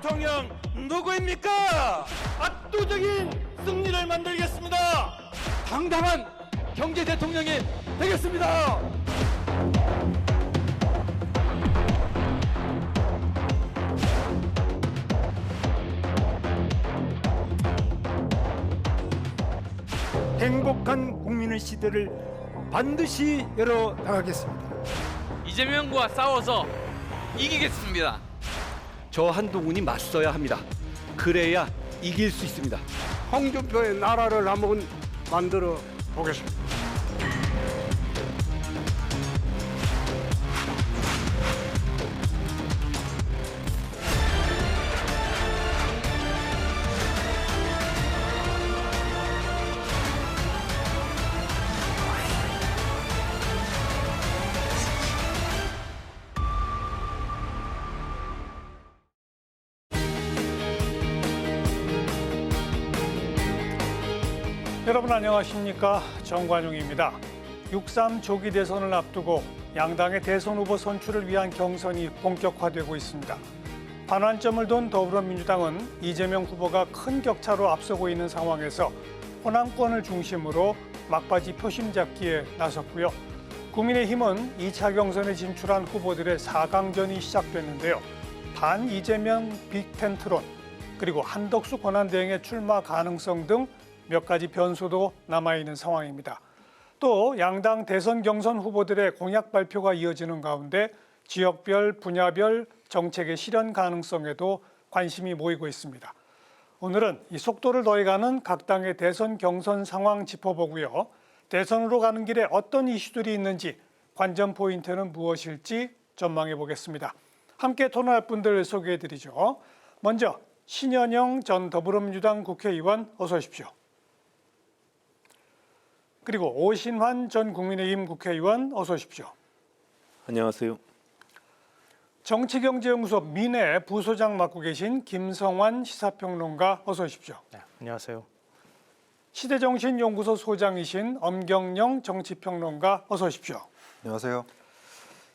대통령 누구입니까? 압도적인 승리를 만들겠습니다. 당당한 경제 대통령이 되겠습니다. 행복한 국민의 시대를 반드시 열어 나가겠습니다. 이재명과 싸워서 이기겠습니다. 저 한동훈이 맞서야 합니다. 그래야 이길 수 있습니다. 홍준표의 나라를 한번 만들어 보겠습니다. 여러분 안녕하십니까? 정관용입니다. 6.3 조기 대선을 앞두고 양당의 대선 후보 선출을 위한 경선이 본격화되고 있습니다. 반환점을 둔 더불어민주당은 이재명 후보가 큰 격차로 앞서고 있는 상황에서 호남권을 중심으로 막바지 표심 잡기에 나섰고요. 국민의힘은 2차 경선에 진출한 후보들의 4강전이 시작됐는데요. 반 이재명 빅텐트론, 그리고 한덕수 권한대행의 출마 가능성 등 몇 가지 변수도 남아있는 상황입니다. 또 양당 대선 경선 후보들의 공약 발표가 이어지는 가운데 지역별, 분야별 정책의 실현 가능성에도 관심이 모이고 있습니다. 오늘은 이 속도를 더해가는 각 당의 대선 경선 상황 짚어보고요. 대선으로 가는 길에 어떤 이슈들이 있는지, 관전 포인트는 무엇일지 전망해 보겠습니다. 함께 토론할 분들 소개해드리죠. 먼저 신현영 전 더불어민주당 국회의원 어서 오십시오. 그리고 오신환 전 국민의힘 국회의원 어서 오십시오. 안녕하세요. 정치경제연구소 민해 부소장 맡고 계신 김성환 시사평론가 어서 오십시오. 네, 안녕하세요. 시대정신연구소 소장이신 엄경영 정치평론가 어서 오십시오. 안녕하세요.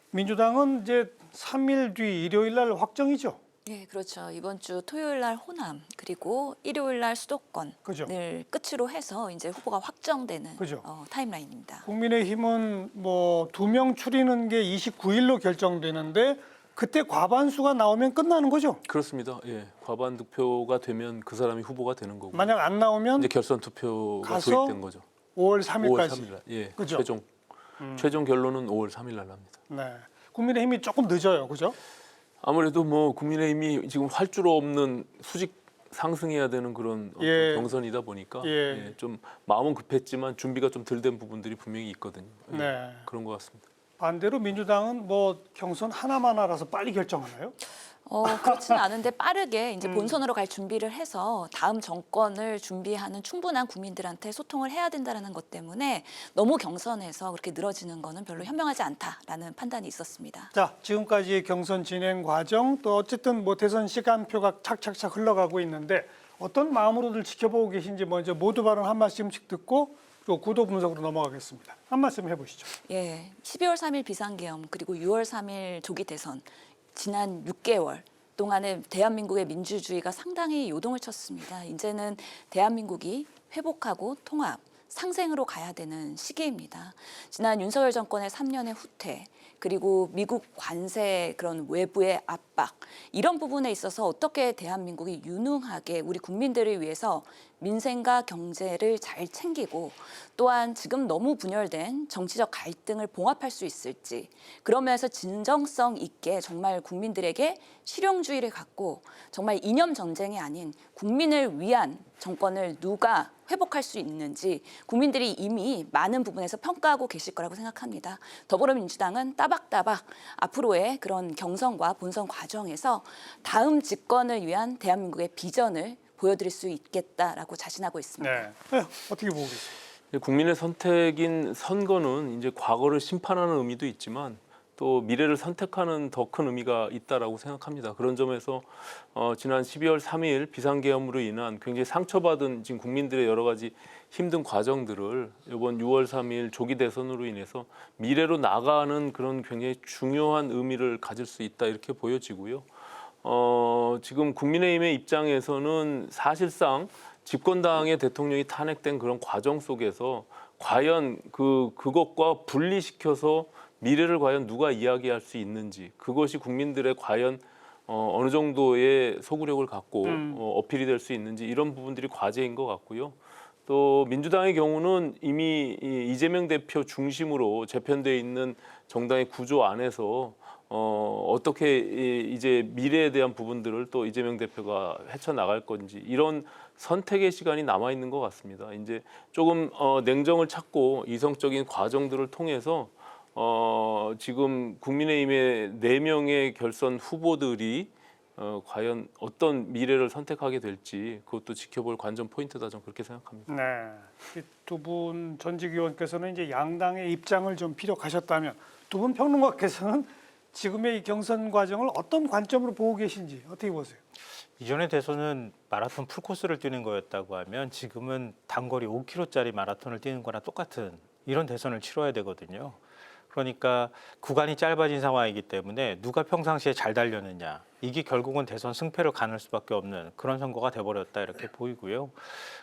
민주당은 이제 3일 뒤 일요일 날 확정이죠? 네, 그렇죠. 이번 주 토요일 날 호남, 그리고 일요일 날 수도권을 그죠. 끝으로 해서 이제 후보가 확정되는 그죠. 타임라인입니다. 국민의힘은 뭐 2명 추리는 게 29일로 결정되는데 그때 과반수가 나오면 끝나는 거죠? 그렇습니다. 예, 과반 득표가 되면 그 사람이 후보가 되는 거고. 만약 안 나오면 이제 결선 투표가 가서 도입된 거죠. 5월 5월 3일까지. 3일 날. 예, 그죠? 최종 결론은 5월 3일 날 납니다. 네. 국민의힘이 조금 늦어요, 그죠? 아무래도 뭐 국민의힘이 지금 활주로 없는 수직 상승해야 되는 그런 어떤 예. 경선이다 보니까 예. 예, 좀 마음은 급했지만 준비가 좀 덜 된 부분들이 분명히 있거든요. 예, 네. 그런 것 같습니다. 반대로 민주당은 뭐 경선 하나만 알아서 빨리 결정하나요? 그렇지는 않은데 빠르게 이제 본선으로 갈 준비를 해서 다음 정권을 준비하는 충분한 국민들한테 소통을 해야 된다는 것 때문에 너무 경선에서 그렇게 늘어지는 거는 별로 현명하지 않다라는 판단이 있었습니다. 자, 지금까지 경선 진행 과정 또 어쨌든 뭐 대선 시간표가 착착착 흘러가고 있는데 어떤 마음으로들 지켜보고 계신지 먼저 모두 발언 한 말씀씩 듣고 또 구도 분석으로 넘어가겠습니다. 한 말씀 해보시죠. 예, 12월 3일 비상계엄 그리고 6월 3일 조기 대선 지난 6개월 동안에 대한민국의 민주주의가 상당히 요동을 쳤습니다. 이제는 대한민국이 회복하고 통합, 상생으로 가야 되는 시기입니다. 지난 윤석열 정권의 3년의 후퇴, 그리고 미국 관세 그런 외부의 압박, 이런 부분에 있어서 어떻게 대한민국이 유능하게 우리 국민들을 위해서 민생과 경제를 잘 챙기고 또한 지금 너무 분열된 정치적 갈등을 봉합할 수 있을지, 그러면서 진정성 있게 정말 국민들에게 실용주의를 갖고 정말 이념 전쟁이 아닌 국민을 위한 정권을 누가 회복할 수 있는지 국민들이 이미 많은 부분에서 평가하고 계실 거라고 생각합니다. 더불어민주당은 따박따박 앞으로의 그런 경선과 본선 과정에서 다음 집권을 위한 대한민국의 비전을 보여드릴 수 있겠다라고 자신하고 있습니다. 네. 네, 어떻게 보고 계세요? 국민의 선택인 선거는 이제 과거를 심판하는 의미도 있지만 또 미래를 선택하는 더 큰 의미가 있다라고 생각합니다. 그런 점에서 지난 12월 3일 비상계엄으로 인한 굉장히 상처받은 지금 국민들의 여러 가지 힘든 과정들을 이번 6월 3일 조기 대선으로 인해서 미래로 나가는 그런 굉장히 중요한 의미를 가질 수 있다 이렇게 보여지고요. 지금 국민의힘의 입장에서는 사실상 집권당의 대통령이 탄핵된 그런 과정 속에서 과연 그것과 분리시켜서 미래를 과연 누가 이야기할 수 있는지, 그것이 국민들의 과연 어느 정도의 소구력을 갖고 어필이 될 수 있는지, 이런 부분들이 과제인 것 같고요. 또 민주당의 경우는 이미 이재명 대표 중심으로 재편되어 있는 정당의 구조 안에서 어떻게 이제 미래에 대한 부분들을 또 이재명 대표가 헤쳐나갈 건지, 이런 선택의 시간이 남아 있는 것 같습니다. 이제 조금 냉정을 찾고 이성적인 과정들을 통해서 지금 국민의힘의 4명의 결선 후보들이 과연 어떤 미래를 선택하게 될지, 그것도 지켜볼 관전 포인트다, 저는 그렇게 생각합니다. 네, 두 분 전직 의원께서는 이제 양당의 입장을 좀 피력하셨다면, 두 분 평론가께서는 지금의 이 경선 과정을 어떤 관점으로 보고 계신지 어떻게 보세요? 이전의 대선은 마라톤 풀코스를 뛰는 거였다고 하면 지금은 단거리 5km짜리 마라톤을 뛰는 거나 똑같은 이런 대선을 치러야 되거든요. 그러니까 구간이 짧아진 상황이기 때문에 누가 평상시에 잘 달렸느냐, 이게 결국은 대선 승패를 가눌 수밖에 없는 그런 선거가 돼버렸다, 이렇게 보이고요.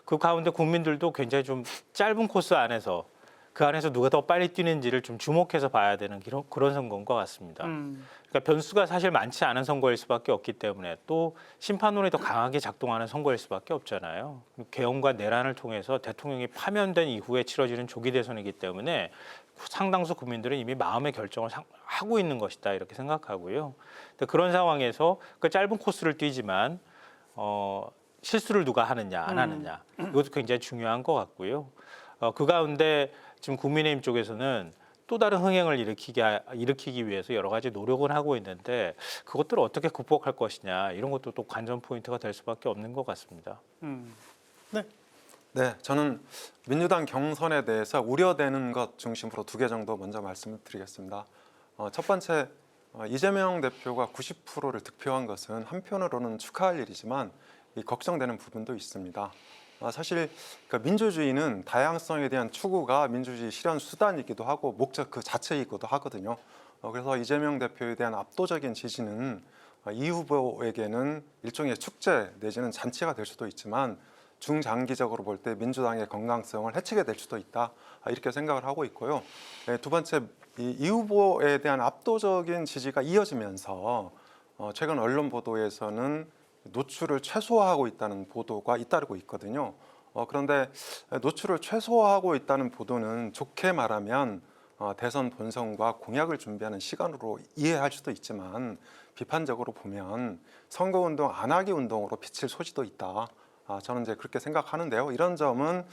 그 가운데 국민들도 굉장히 좀 짧은 코스 안에서 그 안에서 누가 더 빨리 뛰는지를 좀 주목해서 봐야 되는 그런 선거인 것 같습니다. 그러니까 변수가 사실 많지 않은 선거일 수밖에 없기 때문에, 또 심판론이 더 강하게 작동하는 선거일 수밖에 없잖아요. 개헌과 내란을 통해서 대통령이 파면된 이후에 치러지는 조기 대선이기 때문에 상당수 국민들은 이미 마음의 결정을 하고 있는 것이다, 이렇게 생각하고요. 그런 상황에서 그 짧은 코스를 뛰지만 실수를 누가 하느냐 안 하느냐, 이것도 굉장히 중요한 것 같고요. 그 가운데 지금 국민의힘 쪽에서는 또 다른 흥행을 일으키기 위해서 여러 가지 노력을 하고 있는데, 그것들을 어떻게 극복할 것이냐, 이런 것도 또 관전 포인트가 될 수밖에 없는 것 같습니다. 네, 저는 민주당 경선에 대해서 우려되는 것 중심으로 2개 정도 먼저 말씀을 드리겠습니다. 첫 번째, 이재명 대표가 90%를 득표한 것은 한편으로는 축하할 일이지만 걱정되는 부분도 있습니다. 사실 민주주의는 다양성에 대한 추구가 민주주의 실현 수단이기도 하고 목적 그 자체이기도 하거든요. 그래서 이재명 대표에 대한 압도적인 지지는 이 후보에게는 일종의 축제 내지는 잔치가 될 수도 있지만, 중장기적으로 볼 때 민주당의 건강성을 해치게 될 수도 있다, 이렇게 생각을 하고 있고요. 두 번째, 이 후보에 대한 압도적인 지지가 이어지면서 최근 언론 보도에서는 노출을 최소화하고 있다는 보도가 잇따르고 있거든요. 그런데 노출을 최소화하고 있다는 보도는 좋게 말하면 대선 본선과 공약을 준비하는 시간으로 이해할 수도 있지만, 비판적으로 보면 선거운동 안 하기 운동으로 비칠 소지도 있다, 저는 이제 그렇게 생각하는데요. 이런 점은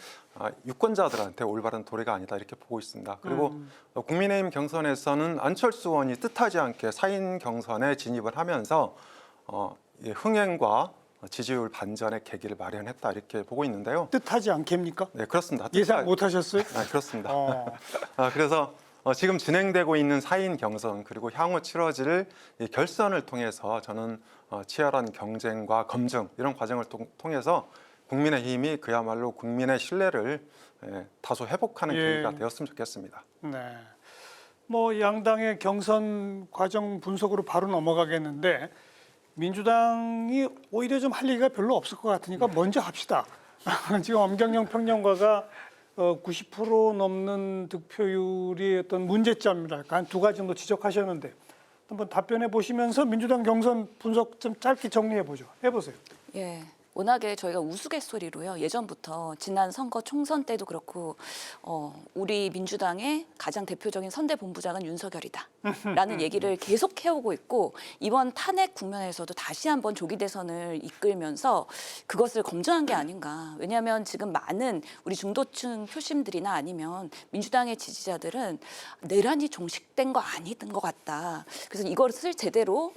유권자들한테 올바른 도리가 아니다, 이렇게 보고 있습니다. 그리고 국민의힘 경선에서는 안철수 의원이 뜻하지 않게 사인 경선에 진입을 하면서 흥행과 지지율 반전의 계기를 마련했다, 이렇게 보고 있는데요. 뜻하지 않게입니까? 네, 그렇습니다. 예상 못하셨어요? 그렇습니다. 그래서 지금 진행되고 있는 사인 경선, 그리고 향후 치러질 이 결선을 통해서 저는 치열한 경쟁과 검증, 이런 과정을 통해서 국민의힘이 그야말로 국민의 신뢰를 다소 회복하는 계기가 되었으면 좋겠습니다. 네. 뭐 양당의 경선 과정 분석으로 바로 넘어가겠는데, 민주당이 오히려 좀 할 얘기가 별로 없을 것 같으니까 먼저 합시다. 지금 엄경영 평론가가 90% 넘는 득표율이 어떤 문제점이랄까 한 2가지 정도 지적하셨는데, 한번 답변해 보시면서 민주당 경선 분석 좀 짧게 정리해 보죠. 해보세요. 예. 워낙에 저희가 우스갯소리로요, 예전부터 지난 선거 총선 때도 그렇고 우리 민주당의 가장 대표적인 선대 본부장은 윤석열이다 라는 얘기를 계속 해오고 있고, 이번 탄핵 국면에서도 다시 한번 조기 대선을 이끌면서 그것을 검증한 게 아닌가. 왜냐하면 지금 많은 우리 중도층 표심들이나 아니면 민주당의 지지자들은 내란이 종식된 거 아니던 것 같다. 그래서 이것을 제대로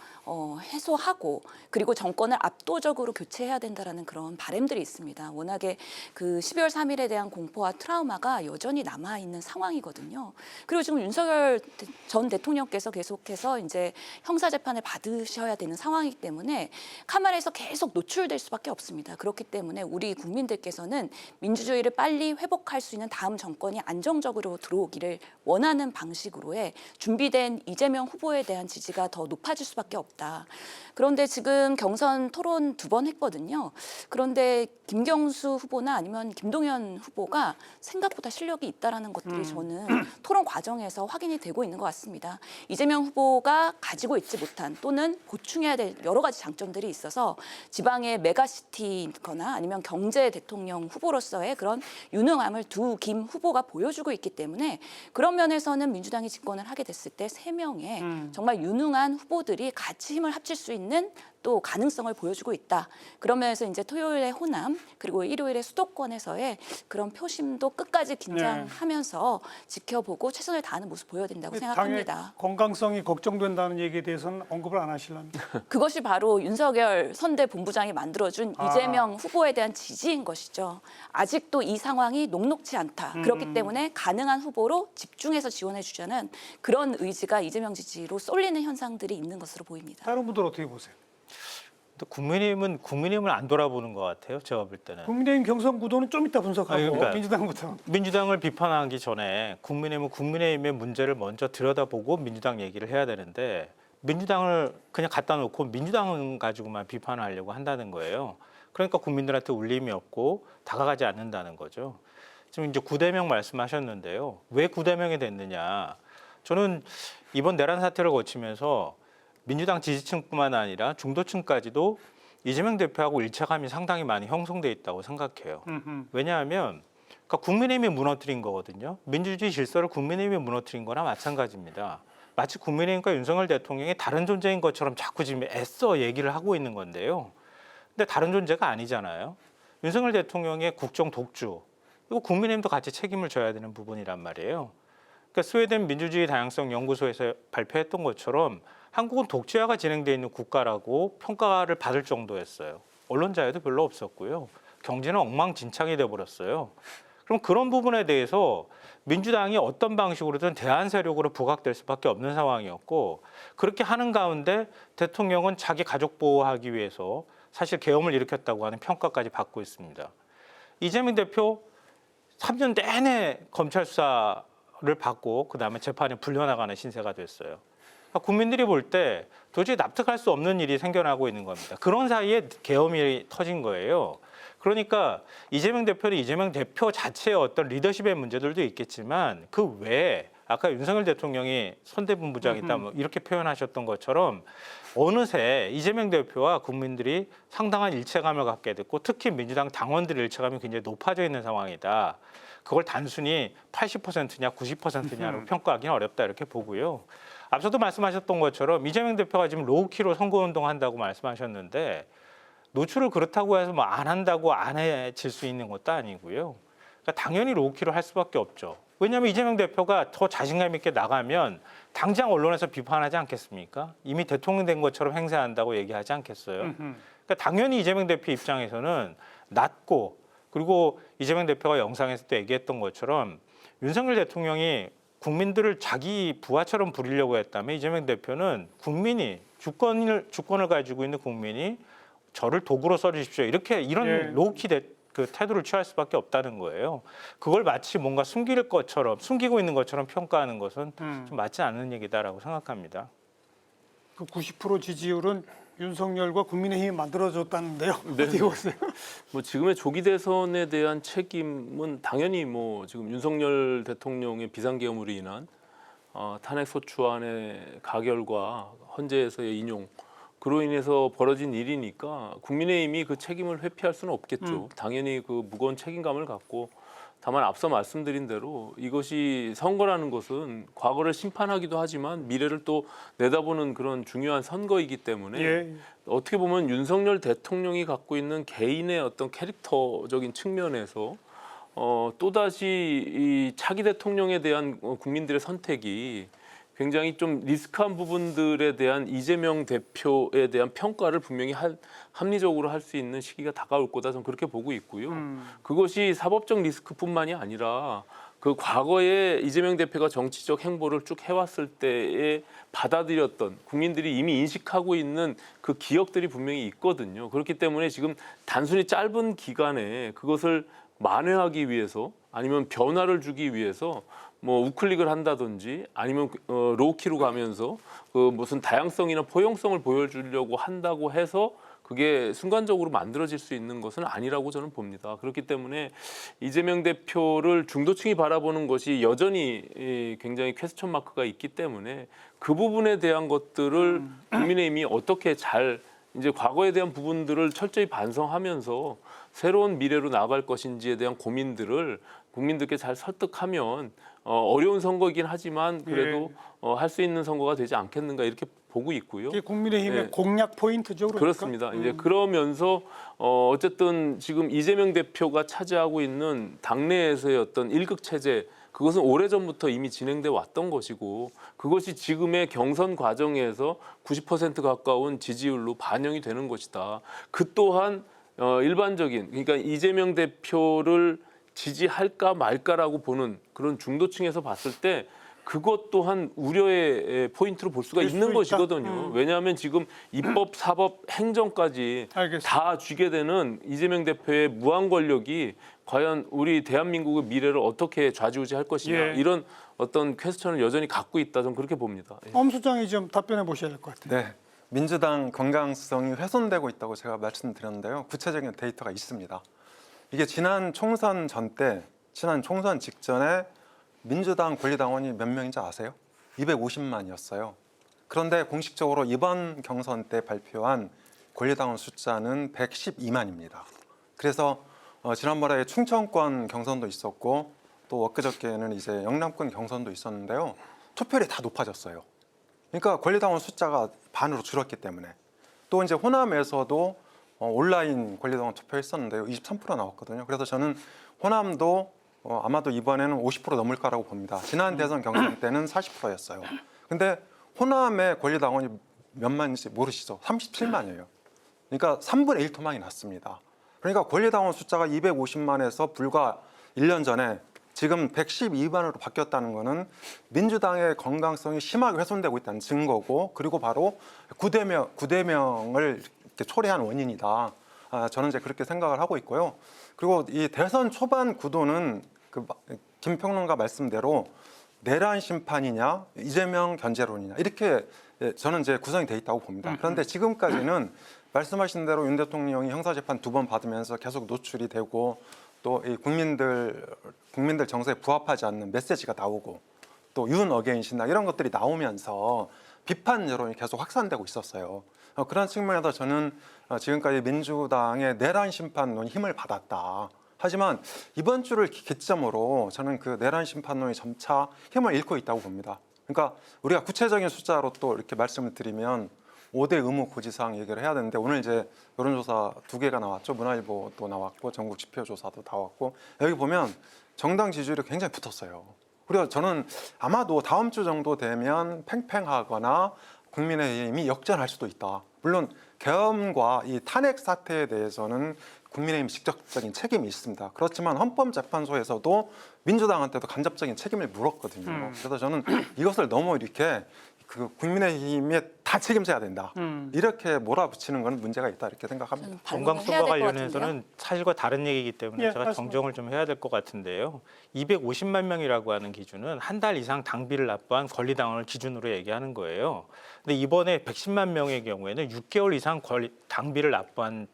해소하고, 그리고 정권을 압도적으로 교체해야 된다라는 그런 바람들이 있습니다. 워낙에 그 12월 3일에 대한 공포와 트라우마가 여전히 남아 있는 상황이거든요. 그리고 지금 윤석열 전 대통령께서 계속해서 이제 형사 재판을 받으셔야 되는 상황이기 때문에 카메라에서 계속 노출될 수밖에 없습니다. 그렇기 때문에 우리 국민들께서는 민주주의를 빨리 회복할 수 있는 다음 정권이 안정적으로 들어오기를 원하는 방식으로의 준비된 이재명 후보에 대한 지지가 더 높아질 수밖에 없고, 있다. 그런데 지금 경선 토론 2번 했거든요. 그런데 김경수 후보나 아니면 김동연 후보가 생각보다 실력이 있다라는 것들이 저는 토론 과정에서 확인이 되고 있는 것 같습니다. 이재명 후보가 가지고 있지 못한 또는 보충해야 될 여러 가지 장점들이 있어서 지방의 메가시티거나 아니면 경제 대통령 후보로서의 그런 유능함을 두 김 후보가 보여주고 있기 때문에 그런 면에서는 민주당이 집권을 하게 됐을 때 3명의 정말 유능한 후보들이 같이 힘을 합칠 수 있는 또 가능성을 보여주고 있다. 그런 면에서 이제 토요일의 호남 그리고 일요일의 수도권에서의 그런 표심도 끝까지 긴장하면서 지켜보고 최선을 다하는 모습 보여야 된다고 생각합니다. 당의 건강성이 걱정된다는 얘기에 대해서는 언급을 안 하실랍니까? 그것이 바로 윤석열 선대 본부장이 만들어준 이재명 후보에 대한 지지인 것이죠. 아직도 이 상황이 녹록지 않다. 그렇기 때문에 가능한 후보로 집중해서 지원해 주자는 그런 의지가 이재명 지지로 쏠리는 현상들이 있는 것으로 보입니다. 다른 분들 어떻게 보세요? 또 국민의힘을 안 돌아보는 것 같아요. 제가 볼 때는. 국민의힘 경선 구도는 좀 이따 분석하고 그러니까 민주당부터. 민주당을 비판하기 전에 국민의힘의 문제를 먼저 들여다보고 민주당 얘기를 해야 되는데 민주당을 그냥 갖다 놓고 민주당 가지고만 비판을 하려고 한다는 거예요. 그러니까 국민들한테 울림이 없고 다가가지 않는다는 거죠. 지금 이제 9대명 말씀하셨는데요. 왜 9대명이 됐느냐? 저는 이번 내란 사태를 거치면서 민주당 지지층뿐만 아니라 중도층까지도 이재명 대표하고 일체감이 상당히 많이 형성돼 있다고 생각해요. 왜냐하면 그러니까 국민의힘이 무너뜨린 거거든요. 민주주의 질서를 국민의힘이 무너뜨린 거나 마찬가지입니다. 마치 국민의힘과 윤석열 대통령이 다른 존재인 것처럼 자꾸 지금 애써 얘기를 하고 있는 건데요. 근데 다른 존재가 아니잖아요. 윤석열 대통령의 국정 독주, 이거 국민의힘도 같이 책임을 져야 되는 부분이란 말이에요. 그러니까 스웨덴 민주주의 다양성 연구소에서 발표했던 것처럼 한국은 독재화가 진행되어 있는 국가라고 평가를 받을 정도였어요. 언론 자유도 별로 없었고요. 경제는 엉망진창이 돼버렸어요. 그럼 그런 부분에 대해서 민주당이 어떤 방식으로든 대안 세력으로 부각될 수밖에 없는 상황이었고 그렇게 하는 가운데 대통령은 자기 가족 보호하기 위해서 사실 계엄을 일으켰다고 하는 평가까지 받고 있습니다. 이재명 대표 3년 내내 검찰 수사를 받고 그다음에 재판에 불려나가는 신세가 됐어요. 국민들이 볼 때 도저히 납득할 수 없는 일이 생겨나고 있는 겁니다. 그런 사이에 계엄이 터진 거예요. 그러니까 이재명 대표는 이재명 대표 자체의 어떤 리더십의 문제들도 있겠지만 그 외에 아까 윤석열 대통령이 선대본부장이다 뭐 이렇게 표현하셨던 것처럼 어느새 이재명 대표와 국민들이 상당한 일체감을 갖게 됐고 특히 민주당 당원들의 일체감이 굉장히 높아져 있는 상황이다. 그걸 단순히 80%냐 90%냐로 평가하기는 어렵다 이렇게 보고요. 앞서도 말씀하셨던 것처럼 이재명 대표가 지금 로우키로 선거운동 한다고 말씀하셨는데 노출을 그렇다고 해서 뭐 안 한다고 안 해질 수 있는 것도 아니고요. 그러니까 당연히 로우키로 할 수밖에 없죠. 왜냐하면 이재명 대표가 더 자신감 있게 나가면 당장 언론에서 비판하지 않겠습니까? 이미 대통령 된 것처럼 행세한다고 얘기하지 않겠어요? 그러니까 당연히 이재명 대표 입장에서는 낮고 그리고 이재명 대표가 영상에서도 얘기했던 것처럼 윤석열 대통령이 국민들을 자기 부하처럼 부리려고 했다면 이재명 대표는 국민이 주권을 가지고 있는 국민이 저를 도구로 써주십시오. 이런 로우키 그 태도를 취할 수밖에 없다는 거예요. 그걸 마치 뭔가 숨기고 있는 것처럼 평가하는 것은 좀 맞지 않는 얘기다라고 생각합니다. 그 90% 지지율은 윤석열과 국민의힘이 만들어줬다는데요. 어떻게 보세요? 뭐 지금의 조기 대선에 대한 책임은 당연히 뭐 지금 윤석열 대통령의 비상계엄으로 인한 탄핵 소추안의 가결과 헌재에서의 인용 그로 인해서 벌어진 일이니까 국민의힘이 그 책임을 회피할 수는 없겠죠. 당연히 그 무거운 책임감을 갖고 다만 앞서 말씀드린 대로 이것이 선거라는 것은 과거를 심판하기도 하지만 미래를 또 내다보는 그런 중요한 선거이기 때문에 어떻게 보면 윤석열 대통령이 갖고 있는 개인의 어떤 캐릭터적인 측면에서 또다시 이 차기 대통령에 대한 국민들의 선택이 굉장히 좀 리스크한 부분들에 대한 이재명 대표에 대한 평가를 분명히 합리적으로 할 수 있는 시기가 다가올 거다 저는 그렇게 보고 있고요. 그것이 사법적 리스크뿐만이 아니라 그 과거에 이재명 대표가 정치적 행보를 쭉 해왔을 때에 받아들였던 국민들이 이미 인식하고 있는 그 기억들이 분명히 있거든요. 그렇기 때문에 지금 단순히 짧은 기간에 그것을 만회하기 위해서 아니면 변화를 주기 위해서 뭐 우클릭을 한다든지 아니면 로우키로 가면서 그 무슨 다양성이나 포용성을 보여주려고 한다고 해서 그게 순간적으로 만들어질 수 있는 것은 아니라고 저는 봅니다. 그렇기 때문에 이재명 대표를 중도층이 바라보는 것이 여전히 굉장히 퀘스천 마크가 있기 때문에 그 부분에 대한 것들을 국민의힘이 어떻게 잘 이제 과거에 대한 부분들을 철저히 반성하면서 새로운 미래로 나아갈 것인지에 대한 고민들을 국민들께 잘 설득하면 어려운 선거이긴 하지만 그래도 할 수 있는 선거가 되지 않겠는가 이렇게 보고 있고요. 이게 국민의힘의 네. 공약 포인트죠, 그러니까? 그렇습니다. 이제 그러면서 어쨌든 지금 이재명 대표가 차지하고 있는 당내에서의 어떤 일극 체제 그것은 오래전부터 이미 진행돼 왔던 것이고 그것이 지금의 경선 과정에서 90% 가까운 지지율로 반영이 되는 것이다. 그 또한 일반적인 그러니까 이재명 대표를 지지할까 말까라고 보는 그런 중도층에서 봤을 때 그것 또한 우려의 포인트로 볼 수가 있는 것이거든요. 왜냐하면 지금 입법, 사법, 행정까지 알겠습니다. 다 쥐게 되는 이재명 대표의 무한 권력이 과연 우리 대한민국의 미래를 어떻게 좌지우지할 것이냐 예. 이런 어떤 퀘스천을 여전히 갖고 있다 저는 그렇게 봅니다. 예. 엄 수장이 좀 답변해 보셔야 될 것 같아요. 네, 민주당 건강성이 훼손되고 있다고 제가 말씀드렸는데요. 구체적인 데이터가 있습니다. 이게 지난 총선 지난 총선 직전에 민주당 권리당원이 몇 명인지 아세요? 250만이었어요. 그런데 공식적으로 이번 경선 때 발표한 권리당원 숫자는 112만입니다. 그래서 지난번에 충청권 경선도 있었고 또 엊그저께는 이제 영남권 경선도 있었는데요. 투표율이 다 높아졌어요. 그러니까 권리당원 숫자가 반으로 줄었기 때문에 또 이제 호남에서도 온라인 권리당원 투표했었는데요. 23% 나왔거든요. 그래서 저는 호남도 아마도 이번에는 50% 넘을 거라고 봅니다. 지난 대선 경선 때는 40%였어요. 근데 호남의 권리당원이 몇만인지 모르시죠? 37만이에요. 그러니까 3분의 1 토막이 났습니다. 그러니까 권리당원 숫자가 250만에서 불과 1년 전에 지금 112만으로 바뀌었다는 것은 민주당의 건강성이 심하게 훼손되고 있다는 증거고 그리고 바로 구대명을 이렇게 초래한 원인이다. 저는 이제 그렇게 생각을 하고 있고요. 그리고 이 대선 초반 구도는 김 평론가 말씀대로 내란 심판이냐 이재명 견제론이냐 이렇게 저는 이제 구성이 돼 있다고 봅니다. 그런데 지금까지는 말씀하신 대로 윤 대통령이 형사재판 2번 받으면서 계속 노출이 되고 또 이 국민들 정서에 부합하지 않는 메시지가 나오고 또 윤 어게인 신당 이런 것들이 나오면서 비판 여론이 계속 확산되고 있었어요. 그런 측면에서 저는 지금까지 민주당의 내란 심판론이 힘을 받았다. 하지만 이번 주를 기점으로 저는 그 내란 심판론이 점차 힘을 잃고 있다고 봅니다. 그러니까 우리가 구체적인 숫자로 또 이렇게 말씀을 드리면 5대 의무 고지사항 얘기를 해야 되는데 오늘 이제 여론조사 2개가 나왔죠. 문화일보도 나왔고 전국 지표조사도 나왔고 여기 보면 정당 지지율이 굉장히 붙었어요. 그리고 저는 아마도 다음 주 정도 되면 팽팽하거나 국민의힘이 역전할 수도 있다. 물론 계엄과 이 탄핵 사태에 대해서는 국민의힘 직접적인 책임이 있습니다. 그렇지만 헌법재판소에서도 민주당한테도 간접적인 책임을 물었거든요. 그래서 저는 이것을 너무 이렇게 국민의힘에 다 책임져야 된다. 이렇게 몰아붙이는 건 문제가 있다 이렇게 생각합니다. 건강성과 관련해서는 사실과 다른 얘기이기 때문에 예, 제가 말씀하세요. 정정을 좀 해야 될 것 같은데요. 250만 명이라고 하는 기준은 한 달 이상 당비를 납부한 권리당원을 기준으로 얘기하는 거예요. 근데 이번에 110만 명의 경우에는 6개월 이상 당비를 납부한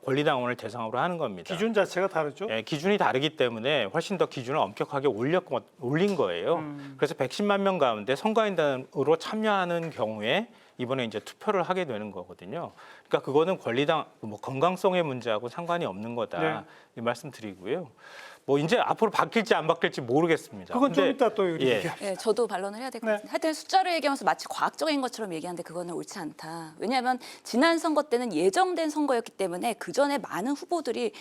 권리당원을 대상으로 하는 겁니다. 기준 자체가 다르죠? 예, 기준이 다르기 때문에 훨씬 더 기준을 엄격하게 올린 거예요. 그래서 110만 명 가운데 선거인단으로 참여하는 경우에 이번에 이제 투표를 하게 되는 거거든요. 그러니까 그거는 권리당 건강성의 문제하고 상관이 없는 거다 네. 이 말씀드리고요. 뭐 이제 앞으로 바뀔지 안 바뀔지 모르겠습니다. 그건 좀 근데 이따 또 얘기합시다. 네, 저도 반론을 해야 될 것 네. 같아요. 하여튼 숫자로 얘기하면서 마치 과학적인 것처럼 얘기하는데 그거는 옳지 않다. 왜냐하면 지난 선거 때는 예정된 선거였기 때문에 그 전에 많은 후보들이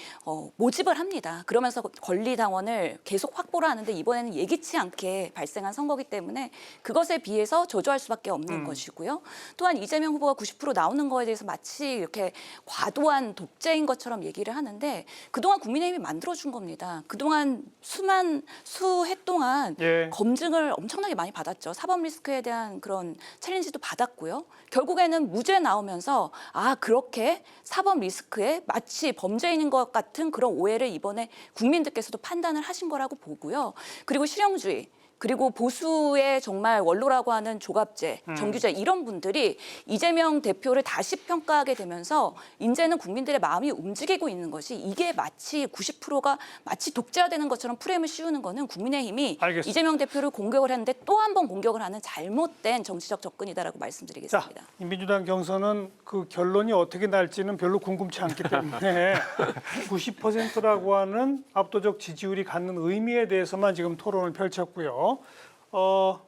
모집을 합니다. 그러면서 권리당원을 계속 확보를 하는데 이번에는 예기치 않게 발생한 선거기 때문에 그것에 비해서 저조할 수밖에 없는 것이고요. 또한 이재명 후보가 90% 나오는 거에 대해서 마치 이렇게 과도한 독재인 것처럼 얘기를 하는데 그동안 국민의힘이 만들어준 겁니다. 그동안 수해 동안 예. 검증을 엄청나게 많이 받았죠. 사법 리스크에 대한 그런 챌린지도 받았고요. 결국에는 무죄 나오면서 그렇게 사법 리스크에 마치 범죄인인 것 같은 그런 오해를 이번에 국민들께서도 판단을 하신 거라고 보고요. 그리고 실형주의. 그리고 보수의 정말 원로라고 하는 조갑재, 정규재 이런 분들이 이재명 대표를 다시 평가하게 되면서 이제는 국민들의 마음이 움직이고 있는 것이 이게 마치 90%가 마치 독재화되는 것처럼 프레임을 씌우는 거는 국민의힘이 알겠습니다. 이재명 대표를 공격을 했는데 또 한 번 공격을 하는 잘못된 정치적 접근이다라고 말씀드리겠습니다. 자, 민주당 경선은 그 결론이 어떻게 날지는 별로 궁금치 않기 때문에 90%라고 하는 압도적 지지율이 갖는 의미에 대해서만 지금 토론을 펼쳤고요.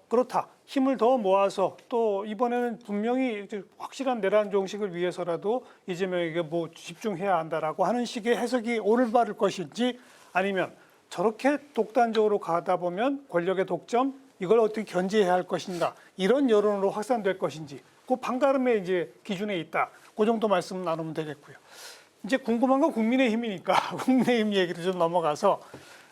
그렇다. 힘을 더 모아서 또 이번에는 분명히 확실한 내란 종식을 위해서라도 이재명에게 뭐 집중해야 한다라고 하는 식의 해석이 올바를 것인지 아니면 저렇게 독단적으로 가다 보면 권력의 독점 이걸 어떻게 견제해야 할 것인가 이런 여론으로 확산될 것인지 그 반가름의 이제 기준에 있다. 그 정도 말씀 나누면 되겠고요. 이제 궁금한 건 국민의힘이니까 국민의힘 얘기를 좀 넘어가서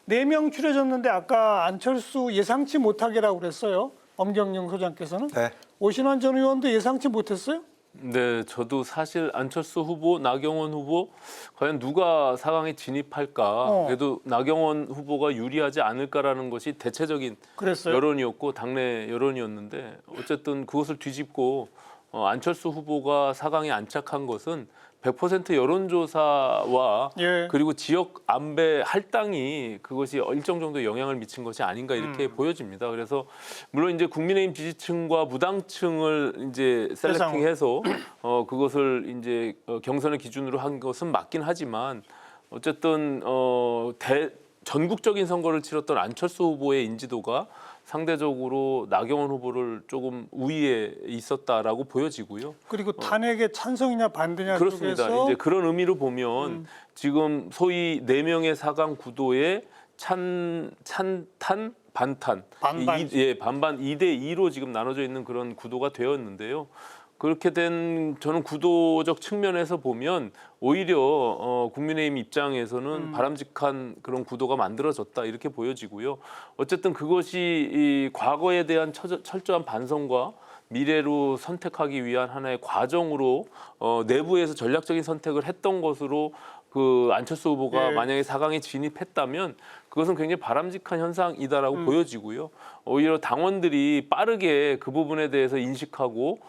4명 추려졌는데 아까 안철수 예상치 못하게라고 그랬어요. 엄경영 소장께서는 네. 오신환 전 의원도 예상치 못했어요? 네, 저도 사실 안철수 후보, 나경원 후보 과연 누가 4강에 진입할까? 그래도 나경원 후보가 유리하지 않을까라는 것이 대체적인 그랬어요? 여론이었고 당내 여론이었는데 어쨌든 그것을 뒤집고 안철수 후보가 4강에 안착한 것은 100% 여론조사와 예. 그리고 지역 안배 할당이 그것이 일정 정도 영향을 미친 것이 아닌가 이렇게 보여집니다. 그래서 물론 이제 국민의힘 지지층과 무당층을 이제 셀렉팅해서 그것을 이제 경선의 기준으로 한 것은 맞긴 하지만 어쨌든 전국적인 선거를 치렀던 안철수 후보의 인지도가 상대적으로 나경원 후보를 조금 우위에 있었다라고 보여지고요. 그리고 탄핵에 찬성이냐 반대냐 그렇습니다. 쪽에서 이제 그런 의미로 보면 지금 소위 4명의 4강 구도에 찬탄 반탄 반반. 반반 2대 2로 지금 나눠져 있는 그런 구도가 되었는데요. 그렇게 된 저는 구도적 측면에서 보면 오히려 국민의힘 입장에서는 바람직한 그런 구도가 만들어졌다 이렇게 보여지고요. 어쨌든 그것이 이 과거에 대한 철저한 반성과 미래로 선택하기 위한 하나의 과정으로 내부에서 전략적인 선택을 했던 것으로 그 안철수 후보가 만약에 4강에 진입했다면 그것은 굉장히 바람직한 현상이다라고 보여지고요. 오히려 당원들이 빠르게 그 부분에 대해서 인식하고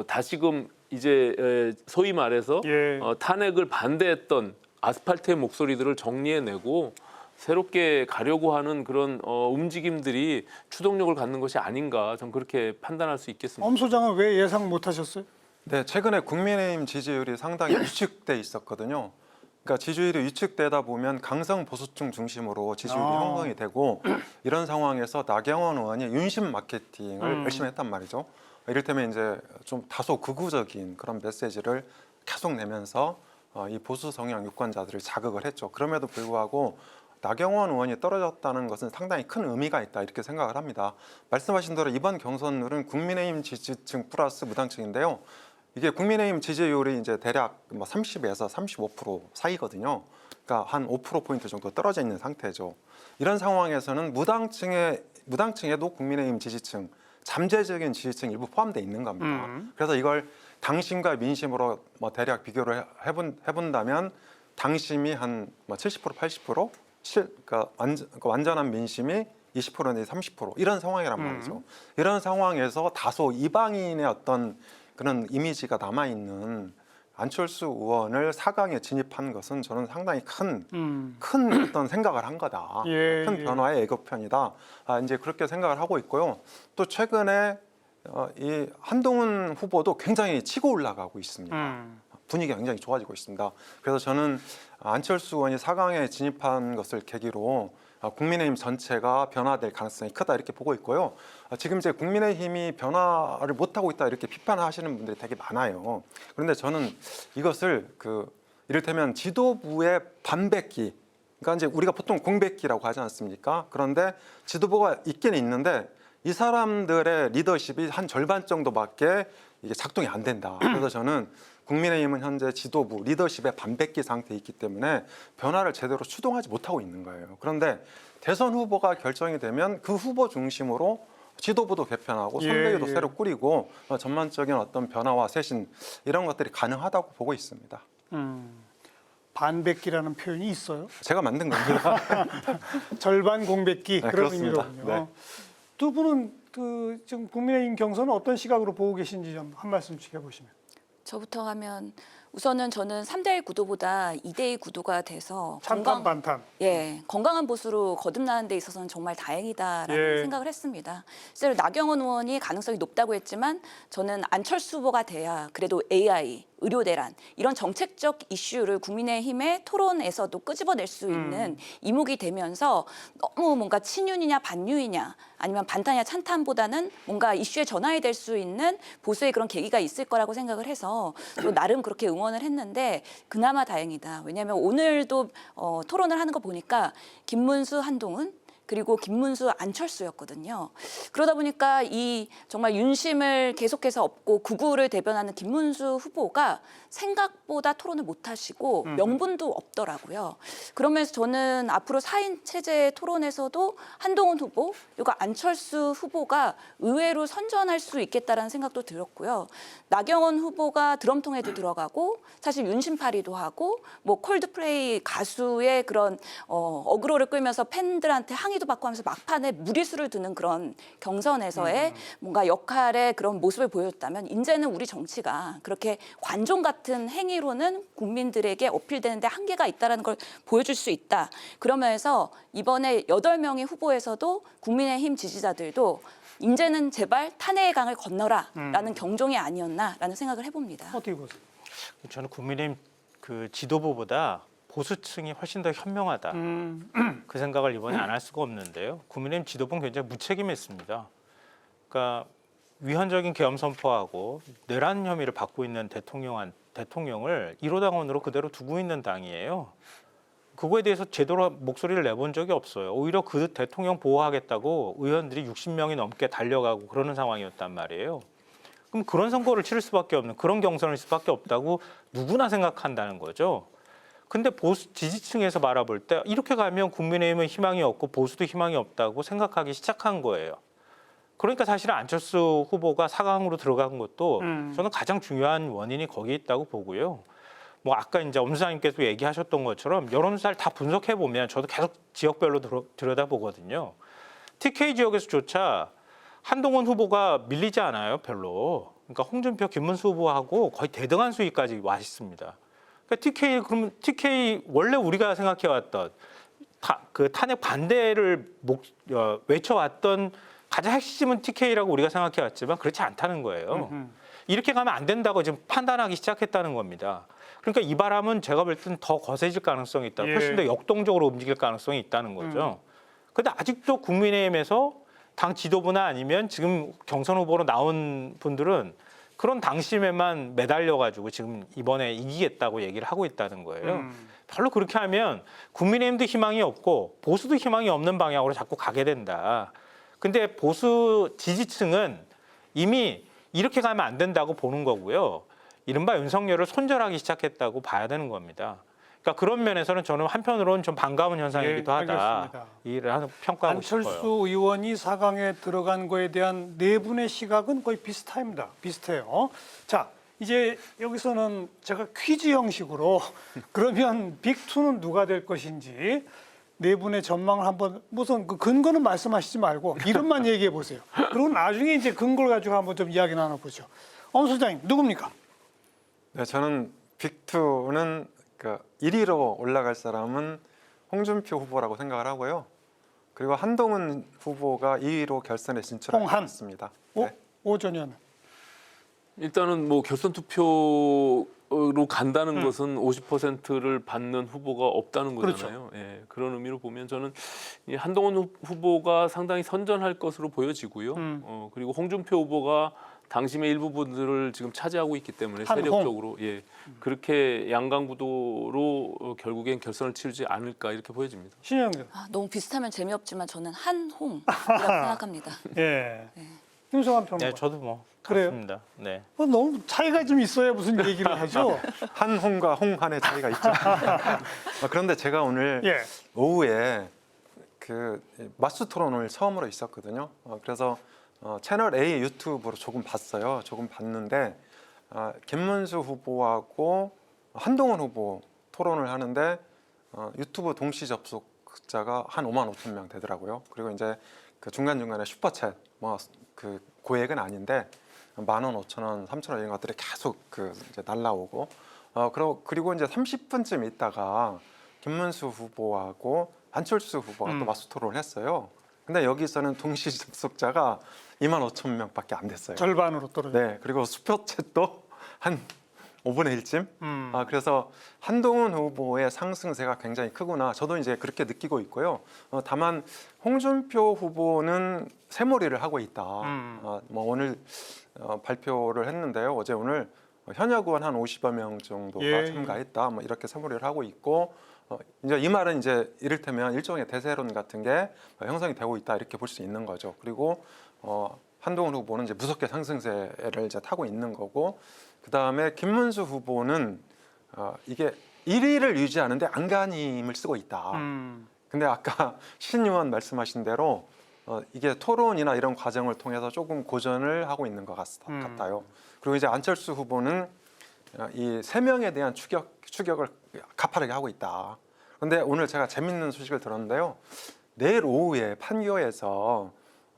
다시금 이제 소위 말해서 탄핵을 반대했던 아스팔트의 목소리들을 정리해내고 새롭게 가려고 하는 그런 움직임들이 추동력을 갖는 것이 아닌가 저는 그렇게 판단할 수 있겠습니다. 엄 소장은 왜 예상 못하셨어요? 네, 최근에 국민의힘 지지율이 상당히 위축돼 있었거든요. 그러니까 지지율이 위축되다 보면 강성 보수층 중심으로 지지율이 형성이 되고 이런 상황에서 나경원 의원이 윤심 마케팅을 열심히 했단 말이죠. 이를테면 이제 좀 다소 극우적인 그런 메시지를 계속 내면서 이 보수 성향 유권자들을 자극을 했죠. 그럼에도 불구하고 나경원 의원이 떨어졌다는 것은 상당히 큰 의미가 있다 이렇게 생각을 합니다. 말씀하신 대로 이번 경선률은 국민의힘 지지층 플러스 무당층인데요. 이게 국민의힘 지지율이 이제 대략 30에서 35% 사이거든요. 그러니까 한 5%포인트 정도 떨어져 있는 상태죠. 이런 상황에서는 무당층에도 국민의힘 지지층, 잠재적인 지지층 일부 포함되어 있는 겁니다. 그래서 이걸 당심과 민심으로 대략 비교를 해본다면 당심이 한 70%, 80%, 그러니까 완전한 민심이 20% 내지 30% 이런 상황이란 말이죠. 이런 상황에서 다소 이방인의 어떤 그런 이미지가 남아있는 안철수 의원을 4강에 진입한 것은 저는 상당히 큰 어떤 생각을 한 거다. 큰 변화의 예고편이다. 이제 그렇게 생각을 하고 있고요. 또 최근에 이 한동훈 후보도 굉장히 치고 올라가고 있습니다. 분위기가 굉장히 좋아지고 있습니다. 그래서 저는 안철수 의원이 4강에 진입한 것을 계기로 국민의힘 전체가 변화될 가능성이 크다 이렇게 보고 있고요. 지금 이제 국민의힘이 변화를 못하고 있다 이렇게 비판하시는 분들이 되게 많아요. 그런데 저는 이것을 이를테면 지도부의 반백기, 그러니까 이제 우리가 보통 공백기라고 하지 않습니까? 그런데 지도부가 있긴 있는데 이 사람들의 리더십이 한 절반 정도밖에 이게 작동이 안 된다. 그래서 저는 국민의힘은 현재 지도부, 리더십의 반백기 상태에 있기 때문에 변화를 제대로 추동하지 못하고 있는 거예요. 그런데 대선 후보가 결정이 되면 그 후보 중심으로 지도부도 개편하고 선대위도 새로 꾸리고 전반적인 어떤 변화와 쇄신 이런 것들이 가능하다고 보고 있습니다. 반백기라는 표현이 있어요? 제가 만든 겁니다. 절반 공백기 네, 그런 그렇습니다. 의미로군요. 두 분은 그 지금 국민의힘 경선은 어떤 시각으로 보고 계신지 좀 한 말씀씩 해보시면. 저부터 하면 우선은 저는 3대1 구도보다 2대2 구도가 돼서 찬반 반탄. 건강한 보수로 거듭나는 데 있어서는 정말 다행이다라는 예. 생각을 했습니다. 실제로 나경원 의원이 가능성이 높다고 했지만 저는 안철수 후보가 돼야 그래도 AI, 의료 대란 이런 정책적 이슈를 국민의힘의 토론에서도 끄집어낼 수 있는 이목이 되면서 너무 뭔가 친윤이냐 반유이냐 아니면 반탄이냐 찬탄보다는 뭔가 이슈의 전환이 될 수 있는 보수의 그런 계기가 있을 거라고 생각을 해서 또 나름 그렇게 응원을 했는데 그나마 다행이다. 왜냐하면 오늘도 토론을 하는 거 보니까 김문수, 한동훈 그리고 김문수, 안철수였거든요. 그러다 보니까 이 정말 윤심을 계속해서 얻고 구구를 대변하는 김문수 후보가 생각보다 토론을 못 하시고 명분도 없더라고요. 그러면서 저는 앞으로 4인 체제 토론에서도 한동훈 후보 그리고 안철수 후보가 의외로 선전할 수 있겠다라는 생각도 들었고요. 나경원 후보가 드럼통에도 들어가고 사실 윤심파리도 하고 뭐 콜드플레이 가수의 그런 어그로를 끌면서 팬들한테 항의도 받고 하면서 막판에 무리수를 두는 그런 경선에서의 뭔가 역할의 그런 모습을 보여줬다면 이제는 우리 정치가 그렇게 관종 같은 행위로는 국민들에게 어필되는데 한계가 있다는 걸 보여줄 수 있다. 그러면서 이번에 8명의 후보에서도 국민의힘 지지자들도 이제는 제발 탄핵의 강을 건너라라는 경종이 아니었나라는 생각을 해봅니다. 어떻게 보세요? 저는 국민의힘 그 지도부보다 보수층이 훨씬 더 현명하다. 그 생각을 이번에 안 할 수가 없는데요. 국민의힘 지도부는 굉장히 무책임했습니다. 그러니까 위헌적인 계엄 선포하고 내란 혐의를 받고 있는 대통령을 1호 당원으로 그대로 두고 있는 당이에요. 그거에 대해서 제대로 목소리를 내본 적이 없어요. 오히려 그 대통령 보호하겠다고 의원들이 60명이 넘게 달려가고 그러는 상황이었단 말이에요. 그럼 그런 선거를 치를 수밖에 없는 그런 경선을 할 수밖에 없다고 누구나 생각한다는 거죠. 근데 보수 지지층에서 바라볼 때 이렇게 가면 국민의힘은 희망이 없고 보수도 희망이 없다고 생각하기 시작한 거예요. 그러니까 사실은 안철수 후보가 4강으로 들어간 것도 저는 가장 중요한 원인이 거기에 있다고 보고요. 뭐 아까 이제 엄수장님께서 얘기하셨던 것처럼 여론조사를 다 분석해 보면 저도 계속 지역별로 들여다보거든요. TK 지역에서조차 한동훈 후보가 밀리지 않아요, 별로. 그러니까 홍준표, 김문수 후보하고 거의 대등한 수위까지 와 있습니다. 그러니까 TK 원래 우리가 생각해왔던 그 탄핵 반대를 외쳐왔던 가장 핵심은 TK라고 우리가 생각해왔지만 그렇지 않다는 거예요. 이렇게 가면 안 된다고 지금 판단하기 시작했다는 겁니다. 그러니까 이 바람은 제가 볼 때는 더 거세질 가능성이 있다. 훨씬 더 역동적으로 움직일 가능성이 있다는 거죠. 그런데 아직도 국민의힘에서 당 지도부나 아니면 지금 경선 후보로 나온 분들은 그런 당심에만 매달려가지고 지금 이번에 이기겠다고 얘기를 하고 있다는 거예요. 별로 그렇게 하면 국민의힘도 희망이 없고 보수도 희망이 없는 방향으로 자꾸 가게 된다. 근데 보수 지지층은 이미 이렇게 가면 안 된다고 보는 거고요. 이른바 윤석열을 손절하기 시작했다고 봐야 되는 겁니다. 그러니까 그런 면에서는 저는 한편으로는 좀 반가운 현상이기도 하다. 이를 평가하고 안철수 싶어요. 의원이 4강에 들어간 거에 대한 네 분의 시각은 거의 비슷합니다. 비슷해요. 자, 이제 여기서는 제가 퀴즈 형식으로 그러면 빅2는 누가 될 것인지 네 분의 전망을 한번 우선 그 근거는 말씀하시지 말고 이름만 얘기해 보세요. 그리고 나중에 이제 근거를 가지고 한번 좀 이야기 나눠보죠. 엄 소장님 누굽니까? 네, 저는 빅2는 1위로 올라갈 사람은 홍준표 후보라고 생각을 하고요. 그리고 한동훈 후보가 2위로 결선에 진출했습니다. 오전 의원은? 일단은 뭐 결선 투표로 간다는 것은 50%를 받는 후보가 없다는 거잖아요. 그렇죠. 예, 그런 의미로 보면 저는 이 한동훈 후보가 상당히 선전할 것으로 보여지고요. 그리고 홍준표 후보가 당심의 일부 분들을 지금 차지하고 있기 때문에 세력적으로 그렇게 양강 구도로 결국엔 결선을 치르지 않을까 이렇게 보여집니다. 신영준. 너무 비슷하면 재미없지만 저는 한홍이라고 생각합니다. 예. 김성환 평론가. 네, 저도 뭐 그래요? 같습니다. 네. 너무 차이가 좀 있어야 무슨 얘기를 하죠. 한홍과 홍한의 차이가 있죠. 그런데 제가 오늘 오후에 그 맞수 토론을 처음으로 있었거든요. 그래서 채널 A 유튜브로 조금 봤어요. 조금 봤는데 김문수 후보하고 한동훈 후보 토론을 하는데 유튜브 동시 접속자가 한 5만 5천 명 되더라고요. 그리고 이제 그 중간중간에 슈퍼챗 뭐 그 고액은 아닌데 10,000원, 5,000원, 3,000원 이런 것들이 계속 그 이제 날라오고 그리고 이제 30분쯤 있다가 김문수 후보하고 안철수 후보가 또 맞수 토론을 했어요. 근데 여기서는 동시 접속자가 25,000명밖에 안 됐어요. 절반으로 떨어졌어요. 네, 그리고 슈퍼챗도 한 5분의 1쯤. 그래서 한동훈 후보의 상승세가 굉장히 크구나. 저도 이제 그렇게 느끼고 있고요. 다만 홍준표 후보는 새몰이를 하고 있다. 뭐 오늘 발표를 했는데요. 어제 오늘 현역 의원 한 50여 명 정도가 예. 참가했다. 뭐 이렇게 새몰이를 하고 있고 이제 이 말은 이제 이를테면 일종의 대세론 같은 게 형성이 되고 있다 이렇게 볼 수 있는 거죠. 그리고 한동훈 후보는 이제 무섭게 상승세를 이제 타고 있는 거고, 그 다음에 김문수 후보는 이게 1위를 유지하는데 안간힘을 쓰고 있다. 근데 아까 신 의원 말씀하신 대로 이게 토론이나 이런 과정을 통해서 조금 고전을 하고 있는 것 같아요. 그리고 이제 안철수 후보는 이 3명에 대한 추격을 가파르게 하고 있다. 그런데 오늘 제가 재밌는 소식을 들었는데요. 내일 오후에 판교에서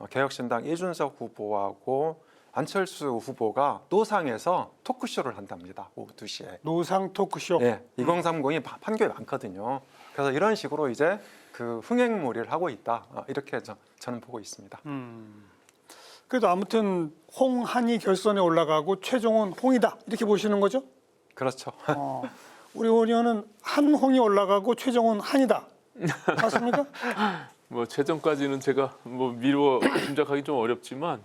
개혁신당 이준석 후보하고 안철수 후보가 노상에서 토크쇼를 한답니다. 오후 2시에. 노상 토크쇼. 네, 2030이 판교에 많거든요. 그래서 이런 식으로 이제 그 흥행몰이를 하고 있다. 이렇게 저는 보고 있습니다. 그래도 아무튼 홍한이 결선에 올라가고 최종은 홍이다 이렇게 보시는 거죠? 그렇죠. 우리 의원은 한홍이 올라가고 최종은 한이다. 맞습니까? 뭐 최종까지는 제가 뭐 미루어 짐작하기 좀 어렵지만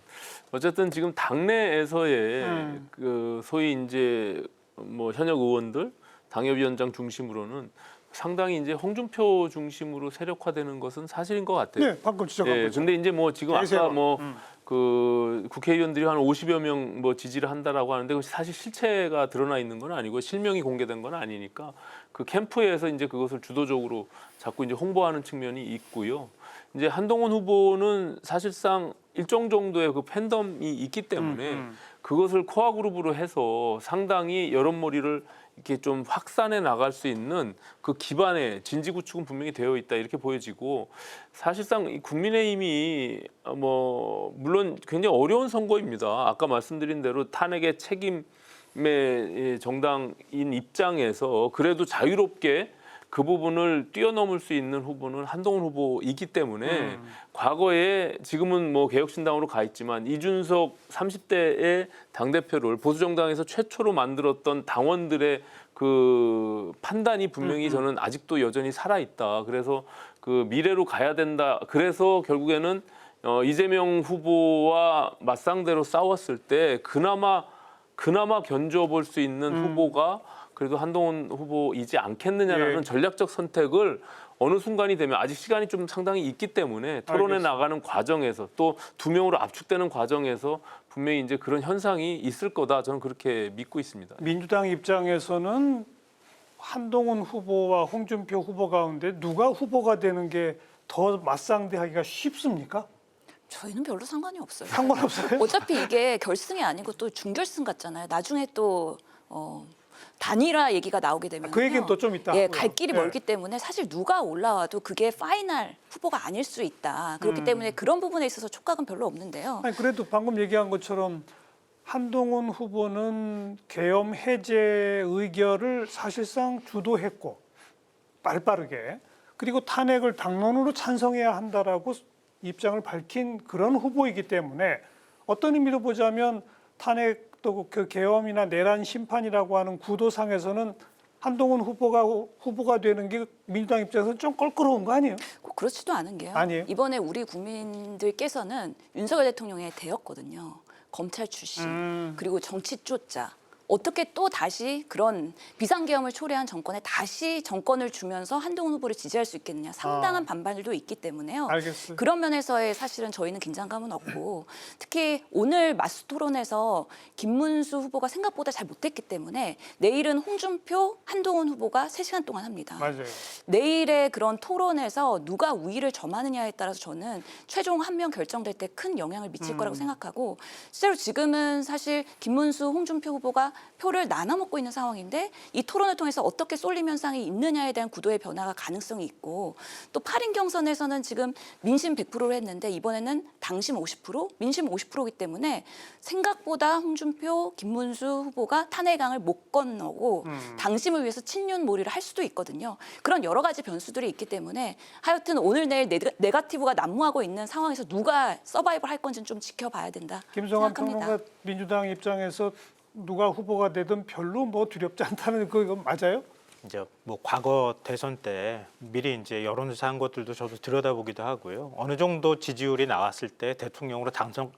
어쨌든 지금 당내에서의 그 소위 이제 뭐 현역 의원들 당협위원장 중심으로는 상당히 이제 홍준표 중심으로 세력화되는 것은 사실인 것 같아요. 네, 방금 지적한 예, 거죠. 근데 이제 뭐 지금 아까 뭐 그 국회의원들이 한 50여 명 뭐 지지를 한다라고 하는데 그것이 사실 실체가 드러나 있는 건 아니고 실명이 공개된 건 아니니까 그 캠프에서 이제 그것을 주도적으로 자꾸 이제 홍보하는 측면이 있고요. 이제 한동훈 후보는 사실상 일정 정도의 그 팬덤이 있기 때문에 그것을 코어 그룹으로 해서 상당히 여론몰이를 이렇게 좀 확산해 나갈 수 있는 그 기반의 진지 구축은 분명히 되어 있다 이렇게 보여지고, 사실상 이 국민의힘이 뭐 물론 굉장히 어려운 선거입니다. 아까 말씀드린 대로 탄핵의 책임의 정당인 입장에서 그래도 자유롭게 그 부분을 뛰어넘을 수 있는 후보는 한동훈 후보이기 때문에 과거에 지금은 뭐 개혁신당으로 가 있지만 이준석 30대의 당대표를 보수정당에서 최초로 만들었던 당원들의 그 판단이 분명히 저는 아직도 여전히 살아있다. 그래서 그 미래로 가야 된다. 그래서 결국에는 이재명 후보와 맞상대로 싸웠을 때 그나마 견뎌볼 수 있는 후보가 그래도 한동훈 후보이지 않겠느냐라는 예. 전략적 선택을 어느 순간이 되면 아직 시간이 좀 상당히 있기 때문에 토론에 알겠습니다. 나가는 과정에서 또 2명으로 압축되는 과정에서 분명히 이제 그런 현상이 있을 거다 저는 그렇게 믿고 있습니다. 민주당 입장에서는 한동훈 후보와 홍준표 후보 가운데 누가 후보가 되는 게 더 맞상대하기가 쉽습니까? 저희는 별로 상관이 없어요. 상관없어요? 어차피 이게 결승이 아니고 또 준결승 같잖아요. 나중에 또 단일화 얘기가 나오게 되면 그 얘기는 또 좀 이따 예, 하고요. 갈 길이 예. 멀기 때문에 사실 누가 올라와도 그게 파이널 후보가 아닐 수 있다. 그렇기 때문에 그런 부분에 있어서 촉각은 별로 없는데요. 아니, 그래도 방금 얘기한 것처럼 한동훈 후보는 계엄 해제 의결을 사실상 주도했고 빠르게 그리고 탄핵을 당론으로 찬성해야 한다라고 입장을 밝힌 그런 후보이기 때문에 어떤 의미로 보자면 탄핵 또 그 계엄이나 내란 심판이라고 하는 구도상에서는 한동훈 후보가 되는 게 민주당 입장에서는 좀 껄끄러운 거 아니에요? 꼭 그렇지도 않은 게요. 아니에요? 이번에 우리 국민들께서는 윤석열 대통령의 대였거든요. 검찰 출신 그리고 정치 쫓자. 어떻게 또 다시 그런 비상계엄을 초래한 정권에 다시 정권을 주면서 한동훈 후보를 지지할 수 있겠느냐. 상당한 반발도 있기 때문에요. 알겠어요. 그런 면에서의 사실은 저희는 긴장감은 없고 특히 오늘 맞수 토론에서 김문수 후보가 생각보다 잘 못했기 때문에 내일은 홍준표, 한동훈 후보가 3시간 동안 합니다. 맞아요. 내일의 그런 토론에서 누가 우위를 점하느냐에 따라서 저는 최종 한 명 결정될 때 큰 영향을 미칠 거라고 생각하고 실제로 지금은 사실 김문수, 홍준표 후보가 후보가 표를 나눠 먹고 있는 상황인데 이 토론을 통해서 어떻게 쏠림 현상이 있느냐에 대한 구도의 변화가 가능성이 있고 또 8인 경선에서는 지금 민심 100%로 했는데 이번에는 당심 50%, 민심 50%이기 때문에 생각보다 홍준표, 김문수 후보가 탄핵안을 못 건너고 당심을 위해서 친윤몰이를 할 수도 있거든요. 그런 여러 가지 변수들이 있기 때문에 하여튼 오늘 내일 네거티브가 난무하고 있는 상황에서 누가 서바이벌 할 건지는 좀 지켜봐야 된다 김성환 생각합니다. 평론가 민주당 입장에서 누가 후보가 되든 별로 뭐 두렵지 않다는 거 맞아요? 이제 뭐 과거 대선 때 미리 이제 여론조사한 것들도 저도 들여다보기도 하고요. 어느 정도 지지율이 나왔을 때 대통령으로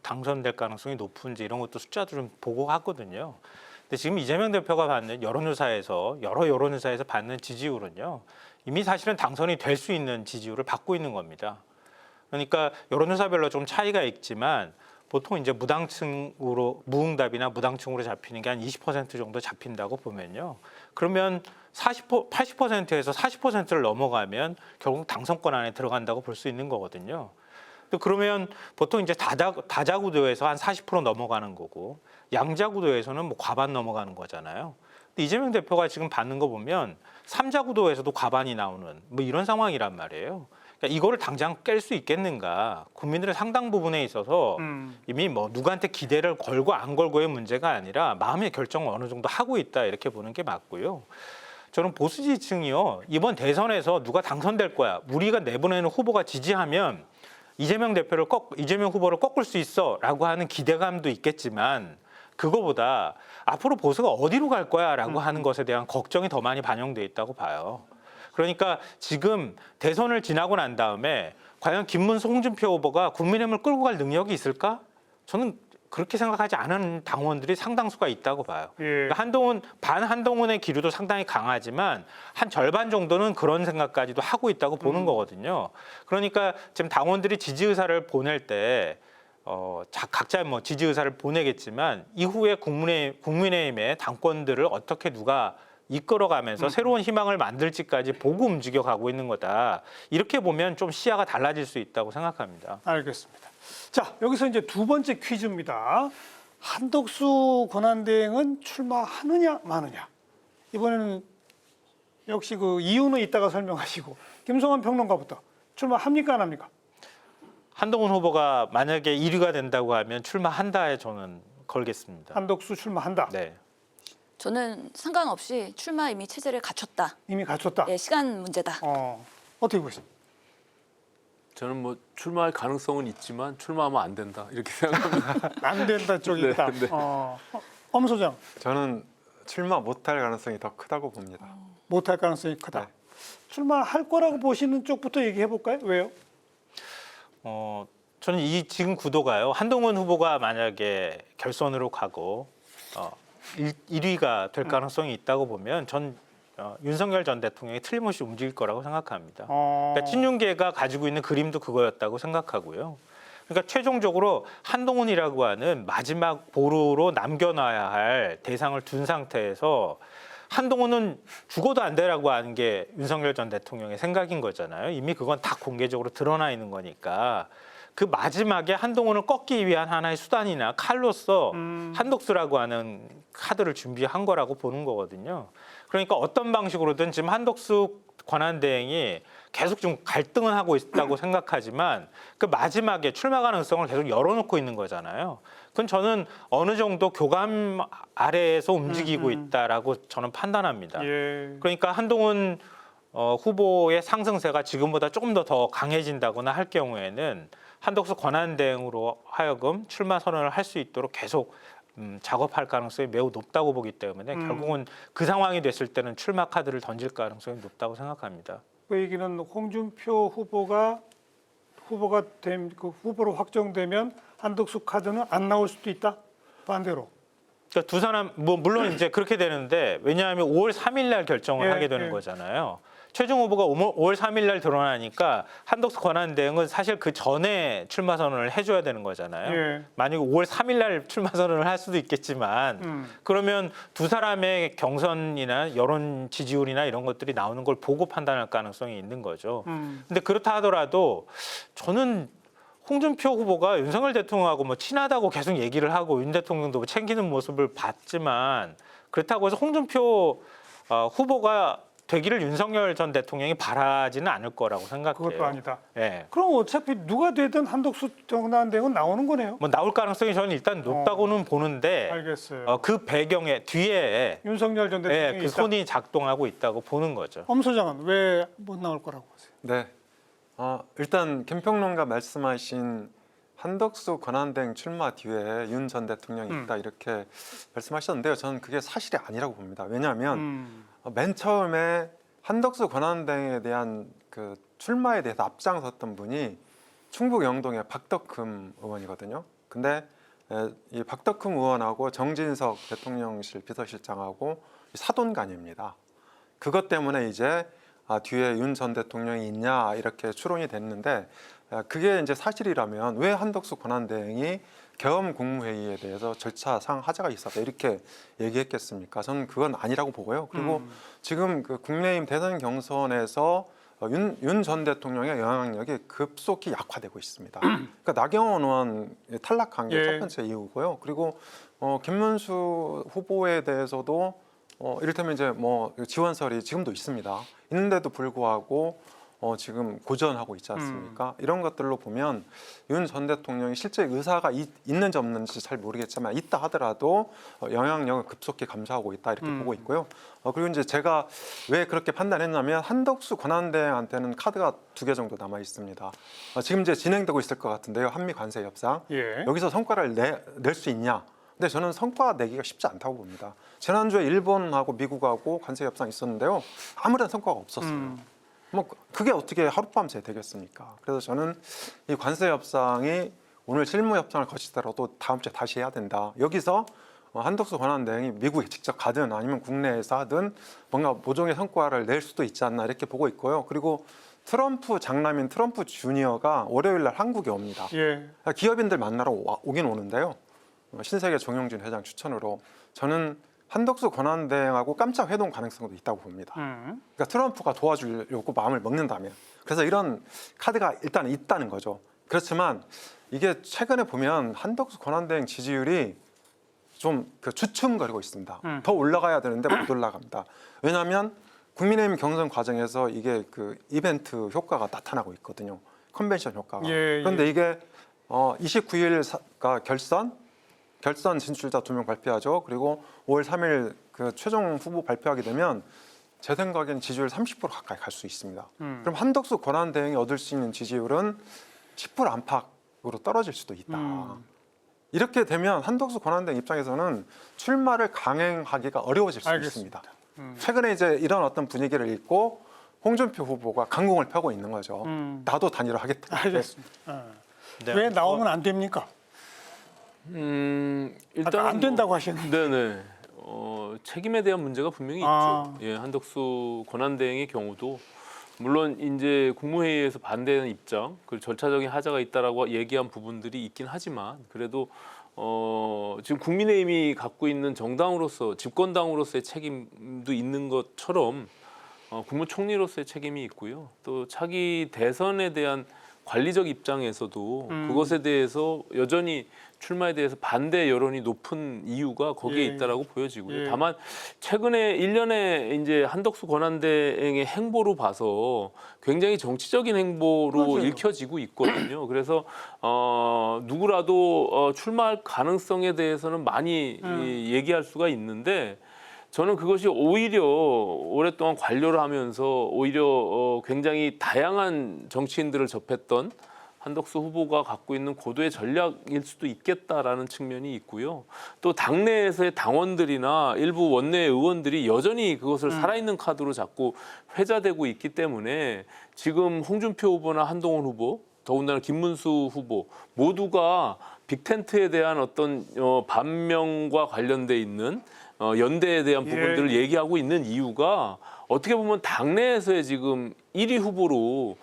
당선될 가능성이 높은지 이런 것도 숫자도 좀 보고 하거든요. 근데 지금 이재명 대표가 받는 여론조사에서 여러 여론조사에서 받는 지지율은요. 이미 사실은 당선이 될 수 있는 지지율을 받고 있는 겁니다. 그러니까 여론조사별로 좀 차이가 있지만 보통 이제 무당층으로 무응답이나 무당층으로 잡히는 게 한 20% 정도 잡힌다고 보면요. 그러면 80%에서 40%를 넘어가면 결국 당선권 안에 들어간다고 볼 수 있는 거거든요. 또 그러면 보통 이제 다자구도에서 한 40% 넘어가는 거고 양자구도에서는 뭐 과반 넘어가는 거잖아요. 근데 이재명 대표가 지금 받는 거 보면 3자구도에서도 과반이 나오는 뭐 이런 상황이란 말이에요. 그러니까 이거를 당장 깰 수 있겠는가? 국민들의 상당 부분에 있어서 이미 뭐 누구한테 기대를 걸고 안 걸고의 문제가 아니라 마음의 결정을 어느 정도 하고 있다 이렇게 보는 게 맞고요. 저는 보수 지지층이요. 이번 대선에서 누가 당선될 거야. 우리가 내보내는 후보가 지지하면 이재명 후보를 꺾을 수 있어라고 하는 기대감도 있겠지만 그거보다 앞으로 보수가 어디로 갈 거야라고 하는 것에 대한 걱정이 더 많이 반영돼 있다고 봐요. 그러니까 지금 대선을 지나고 난 다음에 과연 김문수, 홍준표 후보가 국민의힘을 끌고 갈 능력이 있을까? 저는 그렇게 생각하지 않은 당원들이 상당수가 있다고 봐요. 예. 그러니까 한동훈의 기류도 상당히 강하지만 한 절반 정도는 그런 생각까지도 하고 있다고 보는 거거든요. 그러니까 지금 당원들이 지지 의사를 보낼 때 각자 뭐 지지 의사를 보내겠지만 이후에 국민의힘의 당권들을 어떻게 누가 이끌어가면서 새로운 희망을 만들지까지 보고 움직여가고 있는 거다. 이렇게 보면 좀 시야가 달라질 수 있다고 생각합니다. 알겠습니다. 자, 여기서 이제 두 번째 퀴즈입니다. 한덕수 권한대행은 출마하느냐 마느냐. 이번에는 역시 그 이유는 이따가 설명하시고 김성환 평론가부터 출마합니까 안 합니까? 한동훈 후보가 만약에 1위가 된다고 하면 출마한다에 저는 걸겠습니다. 한덕수 출마한다. 네. 저는 상관없이 출마 이미 체제를 갖췄다. 이미 갖췄다. 예, 시간 문제다. 어떻게 보십니까? 저는 뭐 출마할 가능성은 있지만 출마하면 안 된다 이렇게 생각합니다. 안 된다 쪽이 네, 있다. 네. 엄 소장 저는 출마 못할 가능성이 더 크다고 봅니다. 못할 가능성이 크다. 네. 출마할 거라고 보시는 쪽부터 얘기해 볼까요? 왜요? 저는 이 지금 구도가요. 한동훈 후보가 만약에 결선으로 가고 1위가 될 가능성이 있다고 보면 전 윤석열 전 대통령이 틀림없이 움직일 거라고 생각합니다. 그러니까 친윤계가 가지고 있는 그림도 그거였다고 생각하고요. 그러니까 최종적으로 한동훈이라고 하는 마지막 보루로 남겨놔야 할 대상을 둔 상태에서 한동훈은 죽어도 안 되라고 하는 게 윤석열 전 대통령의 생각인 거잖아요. 이미 그건 다 공개적으로 드러나 있는 거니까 그 마지막에 한동훈을 꺾기 위한 하나의 수단이나 칼로서 한덕수라고 하는 카드를 준비한 거라고 보는 거거든요. 그러니까 어떤 방식으로든 지금 한덕수 권한대행이 계속 좀 갈등은 하고 있다고 생각하지만 그 마지막에 출마 가능성을 계속 열어놓고 있는 거잖아요. 그건 저는 어느 정도 교감 아래에서 움직이고 있다라고 저는 판단합니다. 예. 그러니까 한동훈 후보의 상승세가 지금보다 조금 더 강해진다거나 할 경우에는 한덕수 권한대행으로 하여금 출마 선언을 할 수 있도록 계속 작업할 가능성이 매우 높다고 보기 때문에 결국은 그 상황이 됐을 때는 출마 카드를 던질 가능성이 높다고 생각합니다. 그 얘기는 홍준표 후보로 확정되면 한덕수 카드는 안 나올 수도 있다. 반대로. 그러니까 두 사람 물론 이제 그렇게 되는데 왜냐하면 5월 3일 날 결정을 하게 되는 거잖아요. 최종 후보가 5월 3일 날 드러나니까 한덕수 권한대행은 사실 그 전에 출마 선언을 해줘야 되는 거잖아요. 예. 만약에 5월 3일 날 출마 선언을 할 수도 있겠지만 그러면 두 사람의 경선이나 여론 지지율이나 이런 것들이 나오는 걸 보고 판단할 가능성이 있는 거죠. 근데 그렇다 하더라도 저는 홍준표 후보가 윤석열 대통령하고 뭐 친하다고 계속 얘기를 하고 윤 대통령도 뭐 챙기는 모습을 봤지만 그렇다고 해서 홍준표 후보가 되기를 윤석열 전 대통령이 바라지는 않을 거라고 생각해요. 그것도 아니다. 예. 그럼 어차피 누가 되든 한덕수 전당대회는 나오는 거네요. 뭐 나올 가능성이 저는 일단 높다고는 보는데 알겠어요. 그 배경에 뒤에 윤석열 전 대통령이 그 있다. 손이 작동하고 있다고 보는 거죠. 엄 소장은 왜 못 나올 거라고 보세요? 네. 일단 김평론가 말씀하신 한덕수 권한대행 출마 뒤에 윤 전 대통령이 있다 이렇게 말씀하셨는데요. 저는 그게 사실이 아니라고 봅니다. 왜냐하면 맨 처음에 한덕수 권한대행에 대한 그 출마에 대해서 앞장섰던 분이 충북 영동의 박덕흠 의원이거든요. 근데 이 박덕흠 의원하고 정진석 대통령실 비서실장하고 사돈간입니다. 그것 때문에 이제 뒤에 윤 전 대통령이 있냐 이렇게 추론이 됐는데 그게 이제 사실이라면 왜 한덕수 권한대행이 계엄 국무회의에 대해서 절차상 하자가 있었다 이렇게 얘기했겠습니까? 저는 그건 아니라고 보고요. 그리고 지금 그 국민의힘 대선 경선에서 윤 전 대통령의 영향력이 급속히 약화되고 있습니다. 그러니까 나경원 의원 탈락한 게 첫 번째 이유고요. 그리고 김문수 후보에 대해서도 이를테면 이제 뭐 지원설이 지금도 있습니다. 있는데도 불구하고 지금 고전하고 있지 않습니까? 이런 것들로 보면 윤 전 대통령이 실제 의사가 있는지 없는지 잘 모르겠지만 있다 하더라도 영향력을 급속히 감소하고 있다 이렇게 보고 있고요. 그리고 이제 제가 왜 그렇게 판단했냐면 한덕수 권한대행한테는 카드가 2개 정도 남아 있습니다. 지금 이제 진행되고 있을 것 같은데요. 한미 관세 협상 여기서 성과를 낼 수 있냐? 근데 저는 성과 내기가 쉽지 않다고 봅니다. 지난주에 일본하고 미국하고 관세 협상 있었는데요. 아무런 성과가 없었어요. 뭐 그게 어떻게 하룻밤새 되겠습니까? 그래서 저는 이 관세 협상이 오늘 실무 협상을 거치더라도 다음 주에 다시 해야 된다. 여기서 한덕수 권한대행이 미국에 직접 가든 아니면 국내에서 하든 뭔가 모종의 성과를 낼 수도 있지 않나 이렇게 보고 있고요. 그리고 트럼프 장남인 트럼프 주니어가 월요일 날 한국에 옵니다. 기업인들 만나러 오긴 오는데요. 신세계 정용진 회장 추천으로 저는 한덕수 권한대행하고 깜짝 회동 가능성도 있다고 봅니다. 그러니까 트럼프가 도와주려고 마음을 먹는다면. 그래서 이런 카드가 일단 있다는 거죠. 그렇지만 이게 최근에 보면 한덕수 권한대행 지지율이 좀 주춤거리고 있습니다. 더 올라가야 되는데 못 올라갑니다. 왜냐하면 국민의힘 경선 과정에서 이게 그 이벤트 효과가 나타나고 있거든요. 컨벤션 효과가. 그런데 이게 29일가 결선 진출자 2명 발표하죠. 그리고 5월 3일 그 최종 후보 발표하게 되면 제 생각엔 지지율 30% 가까이 갈 수 있습니다. 그럼 한덕수 권한대행이 얻을 수 있는 지지율은 10% 안팎으로 떨어질 수도 있다. 이렇게 되면 한덕수 권한대행 입장에서는 출마를 강행하기가 어려워질 수 있습니다. 최근에 이제 이런 어떤 분위기를 읽고 홍준표 후보가 강공을 펴고 있는 거죠. 나도 단일화하겠다. 알겠습니다. 왜 나오면 안 됩니까? 일단 안 된다고 하셨는데. 네네. 책임에 대한 문제가 분명히 있죠. 예, 한덕수 권한대행의 경우도 물론 이제 국무회의에서 반대하는 입장, 그 절차적인 하자가 있다라고 얘기한 부분들이 있긴 하지만 그래도 지금 국민의힘이 갖고 있는 정당으로서 집권당으로서의 책임도 있는 것처럼 국무총리로서의 책임이 있고요. 또 차기 대선에 대한 관리적 입장에서도 그것에 대해서 여전히 출마에 대해서 반대 여론이 높은 이유가 거기에 있다라고 보여지고요. 다만 최근에 일련의 이제 한덕수 권한대행의 행보로 봐서 굉장히 정치적인 행보로 읽혀지고 있거든요. 그래서 누구라도 출마할 가능성에 대해서는 많이 얘기할 수가 있는데 저는 그것이 오히려 오랫동안 관료를 하면서 오히려 굉장히 다양한 정치인들을 접했던 한덕수 후보가 갖고 있는 고도의 전략일 수도 있겠다라는 측면이 있고요. 또 당내에서의 당원들이나 일부 원내 의원들이 여전히 그것을 살아있는 카드로 자꾸 회자되고 있기 때문에 지금 홍준표 후보나 한동훈 후보, 더군다나 김문수 후보 모두가 빅텐트에 대한 어떤 반명과 관련돼 있는 연대에 대한 부분들을 얘기하고 있는 이유가 어떻게 보면 당내에서의 지금 1위 후보로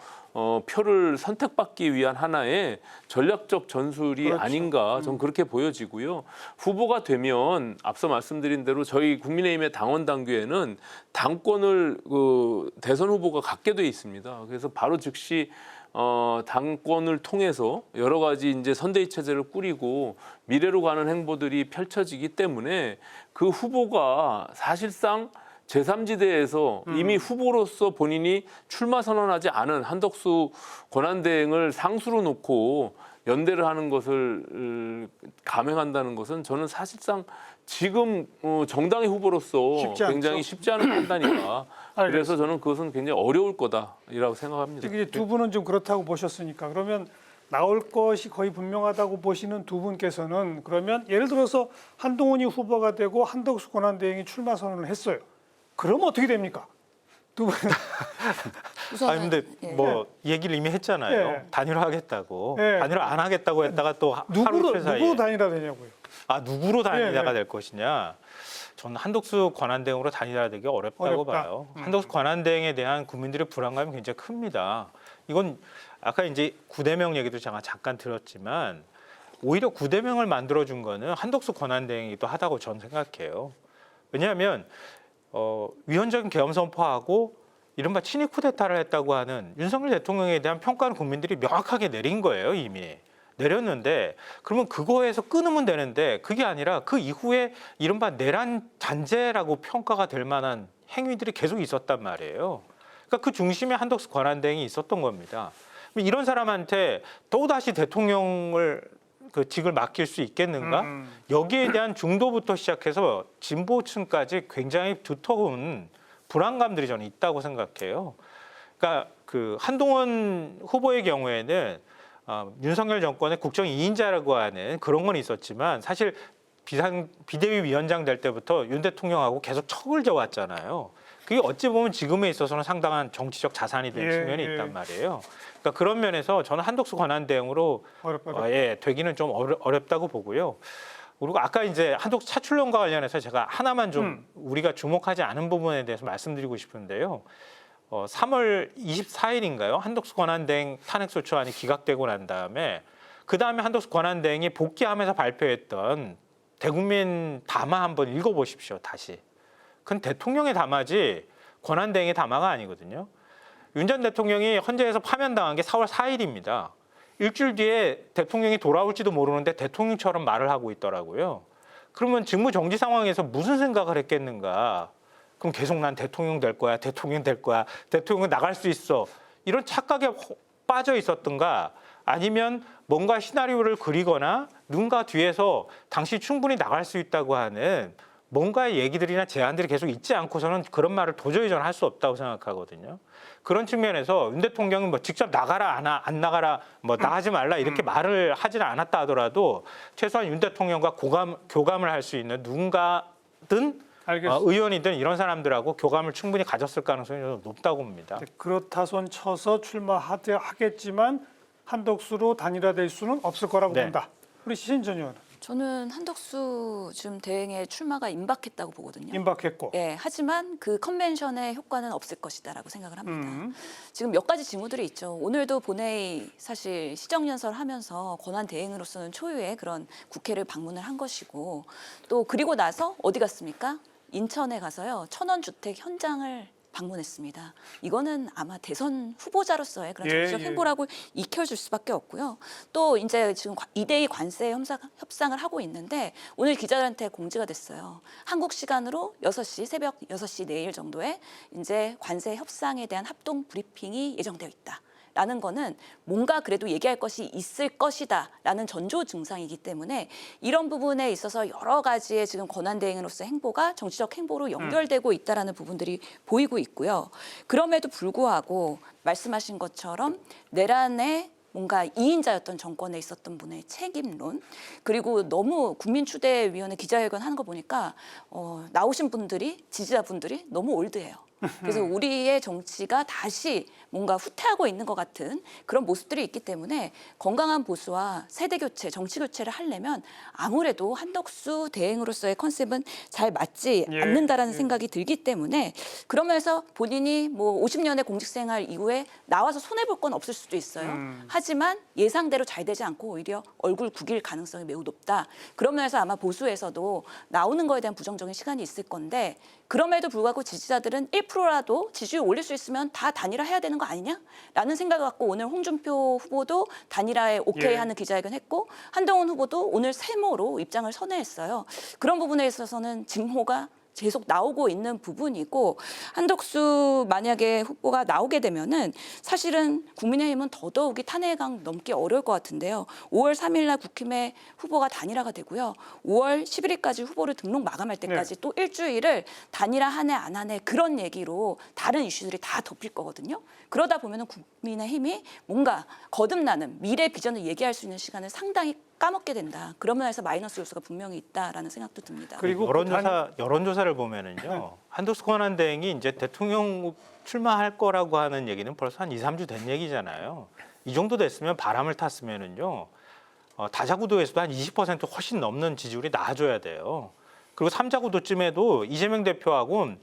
표를 선택받기 위한 하나의 전략적 전술이 아닌가 저는 그렇게 보여지고요. 후보가 되면 앞서 말씀드린 대로 저희 국민의힘의 당원 당규에는 당권을 대선 후보가 갖게 돼 있습니다. 그래서 바로 즉시 당권을 통해서 여러 가지 이제 선대위 체제를 꾸리고 미래로 가는 행보들이 펼쳐지기 때문에 그 후보가 사실상 제3지대에서 이미 후보로서 본인이 출마 선언하지 않은 한덕수 권한대행을 상수로 놓고 연대를 하는 것을 감행한다는 것은 저는 사실상 지금 정당의 후보로서 쉽지 않죠. 굉장히 쉽지 않은 판단이다. 그래서 저는 그것은 굉장히 어려울 거다라고 생각합니다. 이제 두 분은 좀 그렇다고 보셨으니까 그러면 나올 것이 거의 분명하다고 보시는 두 분께서는 그러면 예를 들어서 한동훈이 후보가 되고 한덕수 권한대행이 출마 선언을 했어요. 그럼 어떻게 됩니까? 두 분. 우선은 아니 근데 예. 뭐 얘기를 이미 했잖아요. 예. 단일화하겠다고. 예. 단일화 안 하겠다고 했다가 또 하루 누구로 이틀 사이에 누구로 단일화 되냐고요. 누구로 단일화가 예. 될 것이냐. 저는 한덕수 권한대행으로 단일화되기 어렵다고 어렵다. 봐요. 한덕수 권한대행에 대한 국민들의 불안감이 굉장히 큽니다. 이건 아까 이제 9대명 얘기도 제가 잠깐 들었지만 오히려 9대명을 만들어준 거는 한덕수 권한대행이기도 하다고 저는 생각해요. 왜냐하면 위헌적인 계엄 선포하고 이른바 친위 쿠데타를 했다고 하는 윤석열 대통령에 대한 평가는 국민들이 명확하게 내린 거예요. 이미 내렸는데 그러면 그거에서 끊으면 되는데 그게 아니라 그 이후에 이른바 내란 잔재라고 평가가 될 만한 행위들이 계속 있었단 말이에요. 그러니까 그 중심에 한덕수 권한대행이 있었던 겁니다. 이런 사람한테 또다시 대통령을 그 직을 맡길 수 있겠는가? 여기에 대한 중도부터 시작해서 진보층까지 굉장히 두터운 불안감들이 저는 있다고 생각해요. 그러니까 그 한동훈 후보의 경우에는 윤석열 정권의 국정 2인자라고 하는 그런 건 있었지만 사실 비대위 위원장 될 때부터 윤 대통령하고 계속 척을 져왔잖아요. 그게 어찌 보면 지금에 있어서는 상당한 정치적 자산이 된 측면이 있단 말이에요. 그러니까 그런 면에서 저는 한덕수 권한대행으로 되기는 좀 어렵다고 보고요. 그리고 아까 이제 한덕수 차출론과 관련해서 제가 하나만 좀 우리가 주목하지 않은 부분에 대해서 말씀드리고 싶은데요. 3월 24일인가요? 한덕수 권한대행 탄핵소추안이 기각되고 난 다음에 그 다음에 한덕수 권한대행이 복귀하면서 발표했던 대국민 담화 한번 읽어보십시오. 다시. 그건 대통령의 담화지 권한대행의 담화가 아니거든요. 윤 전 대통령이 헌재에서 파면당한 게 4월 4일입니다. 일주일 뒤에 대통령이 돌아올지도 모르는데 대통령처럼 말을 하고 있더라고요. 그러면 직무 정지 상황에서 무슨 생각을 했겠는가? 그럼 계속 난 대통령 될 거야, 대통령 될 거야, 대통령 나갈 수 있어. 이런 착각에 빠져 있었던가 아니면 뭔가 시나리오를 그리거나 누군가 뒤에서 당시 충분히 나갈 수 있다고 하는 뭔가의 얘기들이나 제안들이 계속 있지 않고서는 그런 말을 도저히 저는 할 수 없다고 생각하거든요. 그런 측면에서 윤 대통령은 뭐 직접 나가라 안 나가라 뭐 나가지 말라 이렇게 말을 하지는 않았다 하더라도 최소한 윤 대통령과 교감을 할 수 있는 누군가든 의원이든 이런 사람들하고 교감을 충분히 가졌을 가능성이 좀 높다고 봅니다. 그렇다 손 쳐서 출마하겠지만 한덕수로 단일화될 수는 없을 거라고 본다. 우리 신전 의원은. 저는 한덕수 지금 대행의 출마가 임박했다고 보거든요. 임박했고. 예, 하지만 그 컨벤션의 효과는 없을 것이다라고 생각을 합니다. 지금 몇 가지 징후들이 있죠. 오늘도 본회의 사실 시정연설하면서 권한 대행으로서는 초유의 그런 국회를 방문을 한 것이고 또 그리고 나서 어디 갔습니까? 인천에 가서요. 천원주택 현장을 방문했습니다. 이거는 아마 대선 후보자로서의 그런 정치적 행보라고 익혀줄 수밖에 없고요. 또 이제 지금 2대2 관세 협상을 하고 있는데 오늘 기자들한테 공지가 됐어요. 한국 시간으로 6시, 새벽 6시 내일 정도에 이제 관세 협상에 대한 합동 브리핑이 예정되어 있다. 라는 거는 뭔가 그래도 얘기할 것이 있을 것이다 라는 전조 증상이기 때문에 이런 부분에 있어서 여러 가지의 지금 권한대행으로서의 행보가 정치적 행보로 연결되고 있다라는 부분들이 보이고 있고요. 그럼에도 불구하고 말씀하신 것처럼 내란의 뭔가 2인자였던 정권에 있었던 분의 책임론 그리고 너무 국민추대위원회 기자회견 하는 거 보니까 나오신 분들이 지지자분들이 너무 올드해요. 그래서 우리의 정치가 다시 뭔가 후퇴하고 있는 것 같은 그런 모습들이 있기 때문에 건강한 보수와 세대 교체, 정치 교체를 하려면 아무래도 한덕수 대행으로서의 컨셉은 잘 맞지 않는다라는 생각이 들기 때문에 그러면서 본인이 뭐 50년의 공직생활 이후에 나와서 손해볼 건 없을 수도 있어요. 하지만 예상대로 잘 되지 않고 오히려 얼굴 구길 가능성이 매우 높다. 그러면서 아마 보수에서도 나오는 거에 대한 부정적인 시간이 있을 건데 그럼에도 불구하고 지지자들은 1% 1%라도 지지율 올릴 수 있으면 다 단일화해야 되는 거 아니냐라는 생각을 갖고 오늘 홍준표 후보도 단일화에 오케이 예. 하는 기자회견 했고 한동훈 후보도 오늘 세모로 입장을 선회했어요. 그런 부분에 있어서는 증오가 계속 나오고 있는 부분이고 한덕수 만약에 후보가 나오게 되면은 사실은 국민의힘은 더더욱이 탄핵강 넘기 어려울 것 같은데요. 5월 3일 날 국힘의 후보가 단일화가 되고요. 5월 11일까지 후보를 등록 마감할 때까지 또 일주일을 단일화 하네 안 하네 그런 얘기로 다른 이슈들이 다 덮일 거거든요. 그러다 보면은 국민의힘이 뭔가 거듭나는 미래 비전을 얘기할 수 있는 시간을 상당히 까먹게 된다. 그런 면에서 마이너스 요소가 분명히 있다라는 생각도 듭니다. 그리고 여론조사를 보면은요. 한덕수 권한대행이 이제 대통령 출마할 거라고 하는 얘기는 벌써 한 2, 3주 된 얘기잖아요. 이 정도 됐으면 바람을 탔으면은요. 다자 구도에서도 한 20% 훨씬 넘는 지지율이 나와줘야 돼요. 그리고 3자 구도쯤에도 이재명 대표하고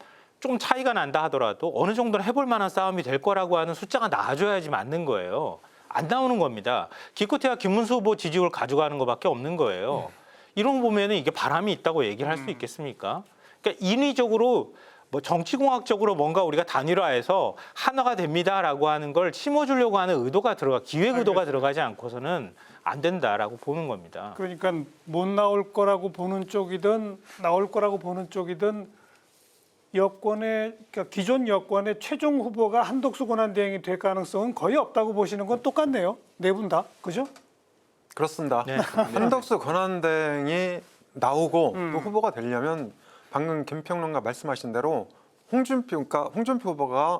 좀 차이가 난다 하더라도 어느 정도는 해볼 만한 싸움이 될 거라고 하는 숫자가 나와줘야지 맞는 거예요. 안 나오는 겁니다. 기껏해야 김문수 후보 지지율 가져가는 것밖에 없는 거예요. 이런 거 보면은 이게 바람이 있다고 얘기를 할 수 있겠습니까? 그러니까 인위적으로 뭐 정치공학적으로 뭔가 우리가 단일화해서 하나가 됩니다라고 하는 걸 심어주려고 하는 의도가 기획 의도가 들어가지 않고서는 안 된다라고 보는 겁니다. 그러니까 못 나올 거라고 보는 쪽이든 나올 거라고 보는 쪽이든 그러니까 기존 여권의 최종 후보가 한덕수 권한대행이 될 가능성은 거의 없다고 보시는 건 똑같네요. 네 분 다, 그죠? 그렇습니다. 한덕수 권한대행이 나오고 또 후보가 되려면 방금 김평론가 말씀하신 대로 홍준표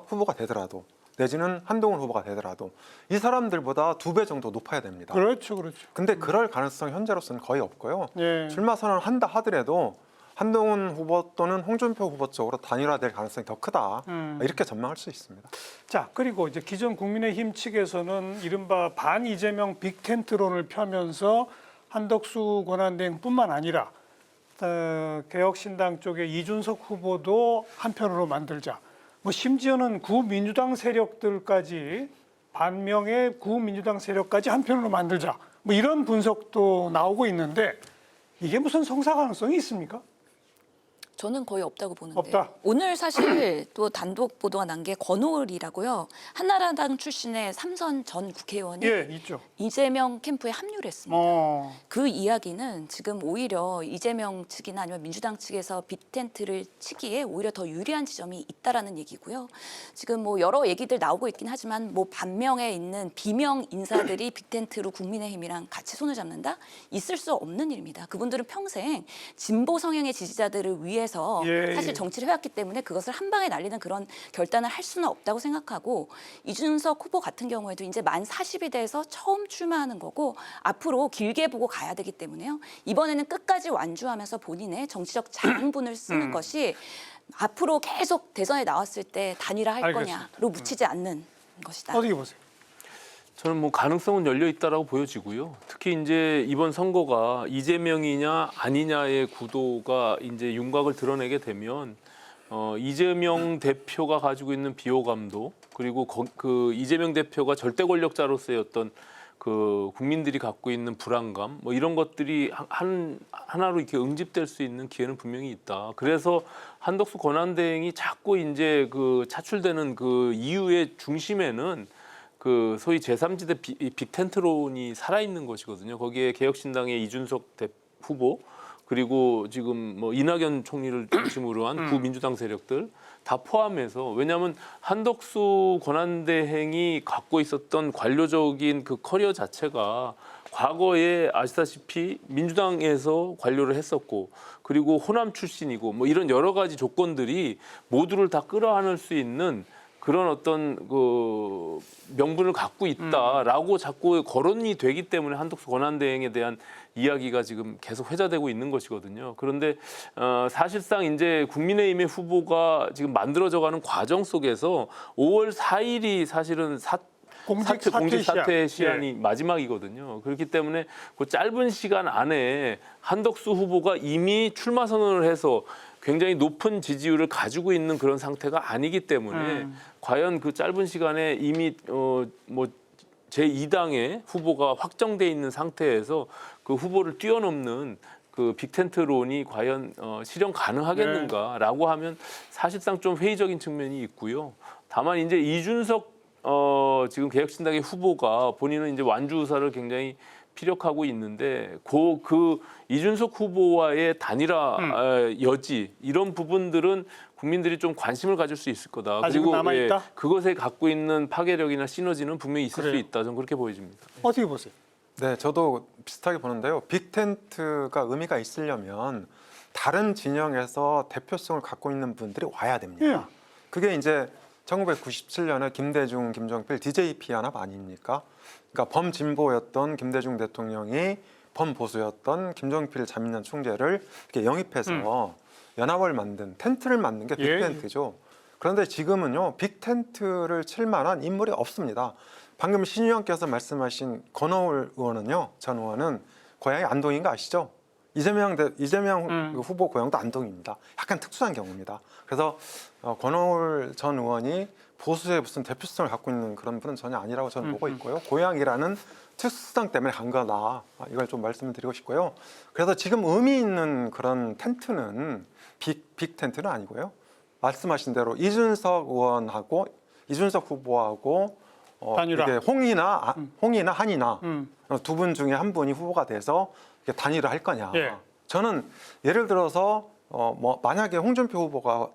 후보가 되더라도 내지는 한동훈 후보가 되더라도 이 사람들보다 2배 정도 높아야 됩니다. 그렇죠, 그렇죠. 근데 그럴 가능성이 현재로서는 거의 없고요. 예. 출마 선언을 한다 하더라도 한동훈 후보 또는 홍준표 후보 쪽으로 단일화될 가능성이 더 크다. 이렇게 전망할 수 있습니다. 자, 그리고 이제 기존 국민의힘 측에서는 이른바 반 이재명 빅텐트론을 펴면서 한덕수 권한대행뿐만 아니라 개혁신당 쪽의 이준석 후보도 한편으로 만들자. 뭐 심지어는 구민주당 세력들까지 반명의 구민주당 세력까지 한편으로 만들자. 뭐 이런 분석도 나오고 있는데 이게 무슨 성사 가능성이 있습니까? 저는 거의 없다고 보는데 없다. 오늘 사실 또 단독 보도가 난 게 권오을이라고요. 한나라당 출신의 3선 전 국회의원이 예, 있죠. 이재명 캠프에 합류를 했습니다. 어. 그 이야기는 지금 오히려 이재명 측이나 아니면 민주당 측에서 빅텐트를 치기에 오히려 더 유리한 지점이 있다라는 얘기고요. 지금 뭐 여러 얘기들 나오고 있긴 하지만 뭐 반명에 있는 비명 인사들이 빅텐트로 국민의힘이랑 같이 손을 잡는다? 있을 수 없는 일입니다. 그분들은 평생 진보 성향의 지지자들을 위해서 예, 사실 정치를 해왔기 때문에 그것을 한 방에 날리는 그런 결단을 할 수는 없다고 생각하고 이준석 후보 같은 경우에도 이제 만 40이 돼서 처음 출마하는 거고 앞으로 길게 보고 가야 되기 때문에요. 이번에는 끝까지 완주하면서 본인의 정치적 장분을 쓰는 것이 앞으로 계속 대선에 나왔을 때 단일화할 알겠습니다. 거냐로 묻히지 않는 것이다. 어떻게 보세요? 저는 뭐 가능성은 열려 있다라고 보여지고요. 특히 이제 이번 선거가 이재명이냐 아니냐의 구도가 이제 윤곽을 드러내게 되면 이재명 대표가 가지고 있는 비호감도 그리고 그 이재명 대표가 절대 권력자로서의 어떤 그 국민들이 갖고 있는 불안감 뭐 이런 것들이 하나로 이렇게 응집될 수 있는 기회는 분명히 있다. 그래서 한덕수 권한대행이 자꾸 이제 그 차출되는 그 이유의 중심에는 그 소위 제3지대 빅텐트론이 살아있는 것이거든요. 거기에 개혁신당의 이준석 후보 그리고 지금 뭐 이낙연 총리를 중심으로 한 구민주당 세력들 다 포함해서 왜냐하면 한덕수 권한대행이 갖고 있었던 관료적인 그 커리어 자체가 과거에 아시다시피 민주당에서 관료를 했었고 그리고 호남 출신이고 뭐 이런 여러 가지 조건들이 모두를 다 끌어안을 수 있는 그런 어떤 그 명분을 갖고 있다라고 자꾸 거론이 되기 때문에 한덕수 권한대행에 대한 이야기가 지금 계속 회자되고 있는 것이거든요. 그런데 사실상 이제 국민의힘의 후보가 지금 만들어져가는 과정 속에서 5월 4일이 사실은 공직 사퇴 시한이 마지막이거든요. 그렇기 때문에 그 짧은 시간 안에 한덕수 후보가 이미 출마 선언을 해서 굉장히 높은 지지율을 가지고 있는 그런 상태가 아니기 때문에 과연 그 짧은 시간에 이미 뭐 제2당의 후보가 확정돼 있는 상태에서 그 후보를 뛰어넘는 그 빅텐트론이 과연 실현 가능하겠는가라고 하면 사실상 좀 회의적인 측면이 있고요. 다만 이제 이준석 지금 개혁신당의 후보가 본인은 이제 완주 의사를 굉장히 피력하고 있는데 그 이준석 후보와의 단일화 여지 이런 부분들은 국민들이 좀 관심을 가질 수 있을 거다. 아직은 남아있다? 그것에 갖고 있는 파괴력이나 시너지는 분명히 있을 그래요. 수 있다. 저는 그렇게 보여집니다. 어떻게 보세요? 네, 저도 비슷하게 보는데요. 빅텐트가 의미가 있으려면 다른 진영에서 대표성을 갖고 있는 분들이 와야 됩니다. 예. 그게 이제 1997년에 김대중, 김종필 DJP 연합 아닙니까? 그러니까 범진보였던 김대중 대통령이 범보수였던 김종필 자민련 총재를 이렇게 영입해서 연합을 만든 텐트를 만든 게 예. 빅텐트죠. 그런데 지금은요, 빅텐트를 칠 만한 인물이 없습니다. 방금 신의원께서 말씀하신 권오울 의원은요, 전 의원은 고향이 안동인 거 아시죠? 이재명 후보 고향도 안동입니다. 약간 특수한 경우입니다. 그래서 권오울 전 의원이 보수의 무슨 대표성을 갖고 있는 그런 분은 전혀 아니라고 저는 보고 있고요. 고향이라는 특수성 때문에 간 거다. 이걸 좀 말씀을 드리고 싶고요. 그래서 지금 의미 있는 그런 텐트는 빅 텐트는 아니고요. 말씀하신 대로 이준석 의원하고 이준석 후보하고 단일화. 이게 홍이나 한이나 두 분 중에 한 분이 후보가 돼서 단일화 할 거냐. 예. 저는 예를 들어서 만약에 홍준표 후보가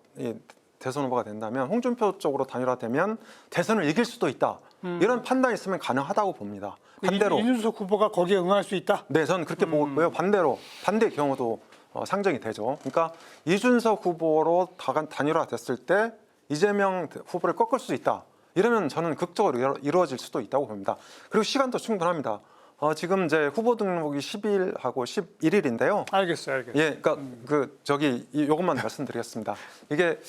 대선 후보가 된다면 홍준표 쪽으로 단일화되면 대선을 이길 수도 있다. 이런 판단이 있으면 가능하다고 봅니다. 반대로 이준석 후보가 거기에 응할 수 있다? 네, 저는 그렇게 보고 있고요. 반대의 경우도 상정이 되죠. 그러니까 이준석 후보로 단일화 됐을 때 이재명 후보를 꺾을 수 있다. 이러면 저는 극적으로 이루어질 수도 있다고 봅니다. 그리고 시간도 충분합니다. 지금 이제 후보 등록이 10일하고 11일인데요. 알겠어요. 예, 그러니까 요것만 말씀드리겠습니다. 이게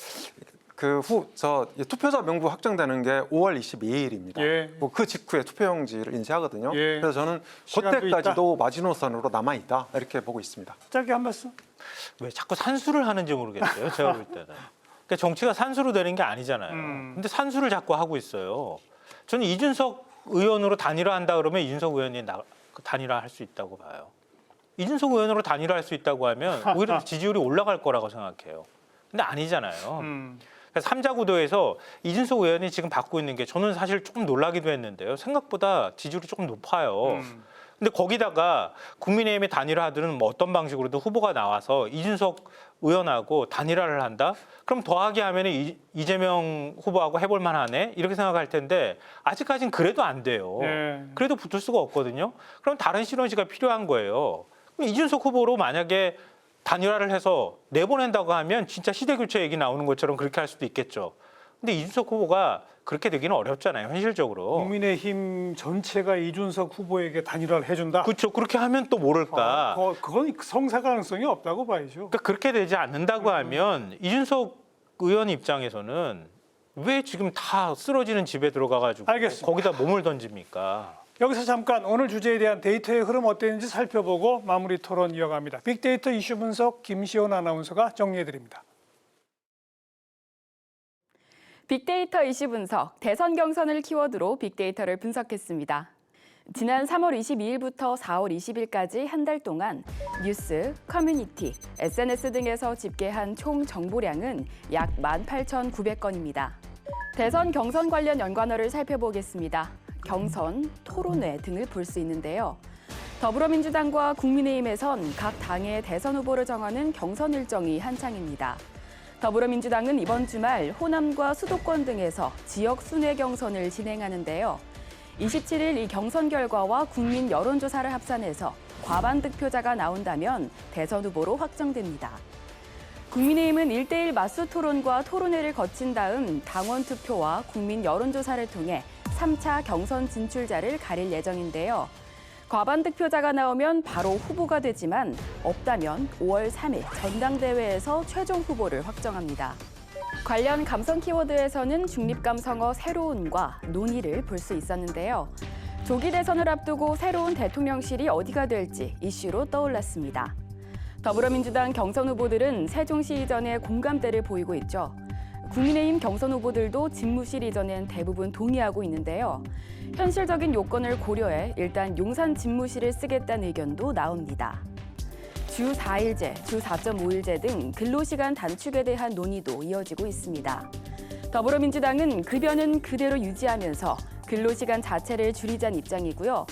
투표자 명부 확정되는 게 5월 22일입니다. 예. 그 직후에 투표용지를 인쇄하거든요. 예. 그래서 저는 시간도 그때까지도 마지노선으로 남아 있다 이렇게 보고 있습니다. 짧게 한 말씀. 왜 자꾸 산수를 하는지 모르겠어요. 제가 볼 때는. 그러니까 정치가 산수로 되는 게 아니잖아요. 근데 산수를 자꾸 하고 있어요. 저는 이준석 의원으로 단일화한다 그러면 이준석 의원이 단일화할 수 있다고 봐요. 이준석 의원으로 단일화할 수 있다고 하면 오히려 지지율이 올라갈 거라고 생각해요. 근데 아니잖아요. 그래서 3자 구도에서 이준석 의원이 지금 받고 있는 게 저는 사실 조금 놀라기도 했는데요. 생각보다 지지율이 조금 높아요. 근데 거기다가 국민의힘의 단일화들은 어떤 방식으로든 후보가 나와서 이준석 의원하고 단일화를 한다? 그럼 더하기 하면 이재명 후보하고 해볼 만하네? 이렇게 생각할 텐데 아직까지는 그래도 안 돼요. 네. 그래도 붙을 수가 없거든요. 그럼 다른 시너지가 필요한 거예요. 그럼 이준석 후보로 만약에 단일화를 해서 내보낸다고 하면 진짜 시대교체 얘기 나오는 것처럼 그렇게 할 수도 있겠죠. 근데 이준석 후보가 그렇게 되기는 어렵잖아요, 현실적으로. 국민의힘 전체가 이준석 후보에게 단일화를 해준다? 그렇죠. 그렇게 하면 또 모를까. 그건 성사 가능성이 없다고 봐야죠. 그러니까 그렇게 되지 않는다고 하면 이준석 의원 입장에서는 왜 지금 다 쓰러지는 집에 들어가가지고 알겠습니다. 거기다 몸을 던집니까? 여기서 잠깐 오늘 주제에 대한 데이터의 흐름 어땠는지 살펴보고 마무리 토론 이어갑니다. 빅데이터 이슈 분석 김시온 아나운서가 정리해드립니다. 빅데이터 이슈 분석, 대선 경선을 키워드로 빅데이터를 분석했습니다. 지난 3월 22일부터 4월 20일까지 한 달 동안 뉴스, 커뮤니티, SNS 등에서 집계한 총 정보량은 약 18,900건입니다. 대선 경선 관련 연관어를 살펴보겠습니다. 경선, 토론회 등을 볼 수 있는데요. 더불어민주당과 국민의힘에선 각 당의 대선 후보를 정하는 경선 일정이 한창입니다. 더불어민주당은 이번 주말 호남과 수도권 등에서 지역 순회 경선을 진행하는데요. 27일 이 경선 결과와 국민 여론조사를 합산해서 과반 득표자가 나온다면 대선 후보로 확정됩니다. 국민의힘은 1대1 맞수 토론과 토론회를 거친 다음 당원 투표와 국민 여론조사를 통해 3차 경선 진출자를 가릴 예정인데요. 과반 득표자가 나오면 바로 후보가 되지만 없다면 5월 3일 전당대회에서 최종 후보를 확정합니다. 관련 감성 키워드에서는 중립감성어 새로운과 논의를 볼 수 있었는데요. 조기 대선을 앞두고 새로운 대통령실이 어디가 될지 이슈로 떠올랐습니다. 더불어민주당 경선 후보들은 세종시 이전에 공감대를 보이고 있죠. 국민의힘 경선 후보들도 집무실 이전엔 대부분 동의하고 있는데요. 현실적인 요건을 고려해 일단 용산 집무실을 쓰겠다는 의견도 나옵니다. 주 4일제, 주 4.5일제 등 근로시간 단축에 대한 논의도 이어지고 있습니다. 더불어민주당은 급여는 그대로 유지하면서 근로시간 자체를 줄이자는 입장이고요.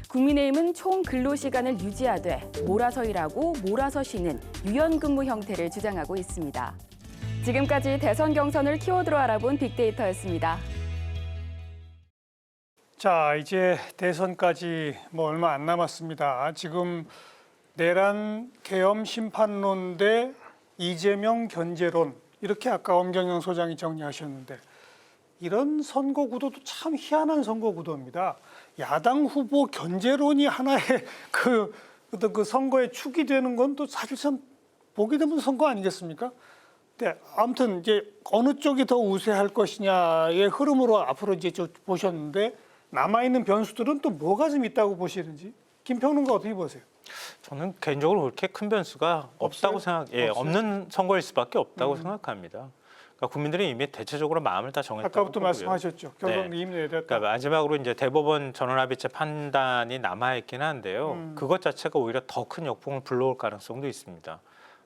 국민의힘은 총 근로시간을 유지하되 몰아서 일하고 몰아서 쉬는 유연근무 형태를 주장하고 있습니다. 지금까지 대선 경선을 키워드로 알아본 빅데이터였습니다. 자, 이제 대선까지 뭐 얼마 안 남았습니다. 지금 내란 계엄 심판론 대 이재명 견제론, 이렇게 아까 엄경영 소장이 정리하셨는데, 이런 선거 구도도 참 희한한 선거 구도입니다. 야당 후보 견제론이 하나의 어떤 그 선거의 축이 되는 건 또 사실상 보기 드문 선거 아니겠습니까? 근데 아무튼 이제 어느 쪽이 더 우세할 것이냐의 흐름으로 앞으로 이제 보셨는데, 남아있는 변수들은 또 뭐가 좀 있다고 보시는지, 김평론가 어떻게 보세요? 저는 개인적으로 그렇게 큰 변수가 없다고 없는 선거일 수밖에 없다고 생각합니다. 그러니까 국민들이 이미 대체적으로 마음을 다 정했다고 아까부터 보고요. 말씀하셨죠. 결론은 이미 내렸다. 그러니까 마지막으로 이제 대법원 전원합의체 판단이 남아 있긴 한데요. 그것 자체가 오히려 더 큰 역풍을 불러올 가능성도 있습니다.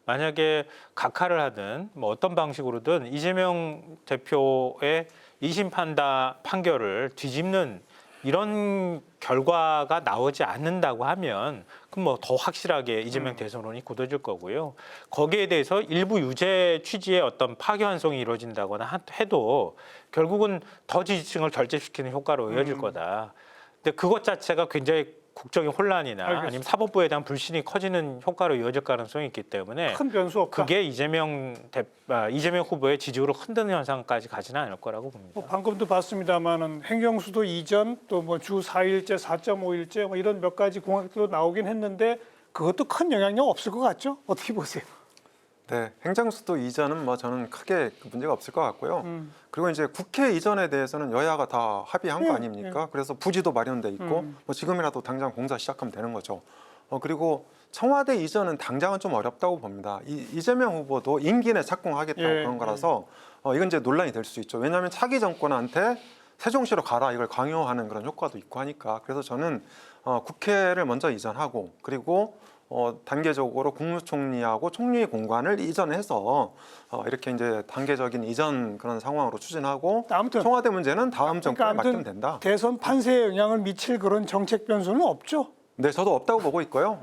만약에 각하를 하든 뭐 어떤 방식으로든 이재명 대표의 2심 판결을 뒤집는 이런 결과가 나오지 않는다고 하면 그럼 뭐 더 확실하게 이재명 대선론이 굳어질 거고요. 거기에 대해서 일부 유죄 취지의 어떤 파기환송이 이루어진다거나 해도 결국은 더 지지층을 결집시키는 효과로 이어질 거다. 근데 그것 자체가 굉장히 국정의 혼란이나 아니면 사법부에 대한 불신이 커지는 효과로 이어질 가능성이 있기 때문에 큰 변수 없다. 그게 이재명 후보의 지지율을 흔드는 현상까지 가지는 않을 거라고 봅니다. 방금도 봤습니다만은 행정수도 이전, 또 뭐 주 4일제, 4.5일제 뭐 이런 몇 가지 공약도 나오긴 했는데 그것도 큰 영향력 없을 것 같죠? 어떻게 보세요? 네, 행정수도 이전은 뭐 저는 크게 문제가 없을 것 같고요. 그리고 이제 국회 이전에 대해서는 여야가 다 합의한 거 아닙니까? 그래서 부지도 마련돼 있고 뭐 지금이라도 당장 공사 시작하면 되는 거죠. 그리고 청와대 이전은 당장은 좀 어렵다고 봅니다. 이재명 후보도 임기 내 착공하겠다고 그런 거라서 이건 이제 논란이 될 수 있죠. 왜냐하면 차기 정권한테 세종시로 가라 이걸 강요하는 그런 효과도 있고 하니까. 그래서 저는 국회를 먼저 이전하고 그리고 단계적으로 국무총리하고 총리의 공관을 이전해서 이렇게 이제 단계적인 이전 그런 상황으로 추진하고 아무튼 청와대 문제는 다음 정권에 맡기면 된다. 대선 판세에 영향을 미칠 그런 정책 변수는 없죠? 네, 저도 없다고 보고 있고요.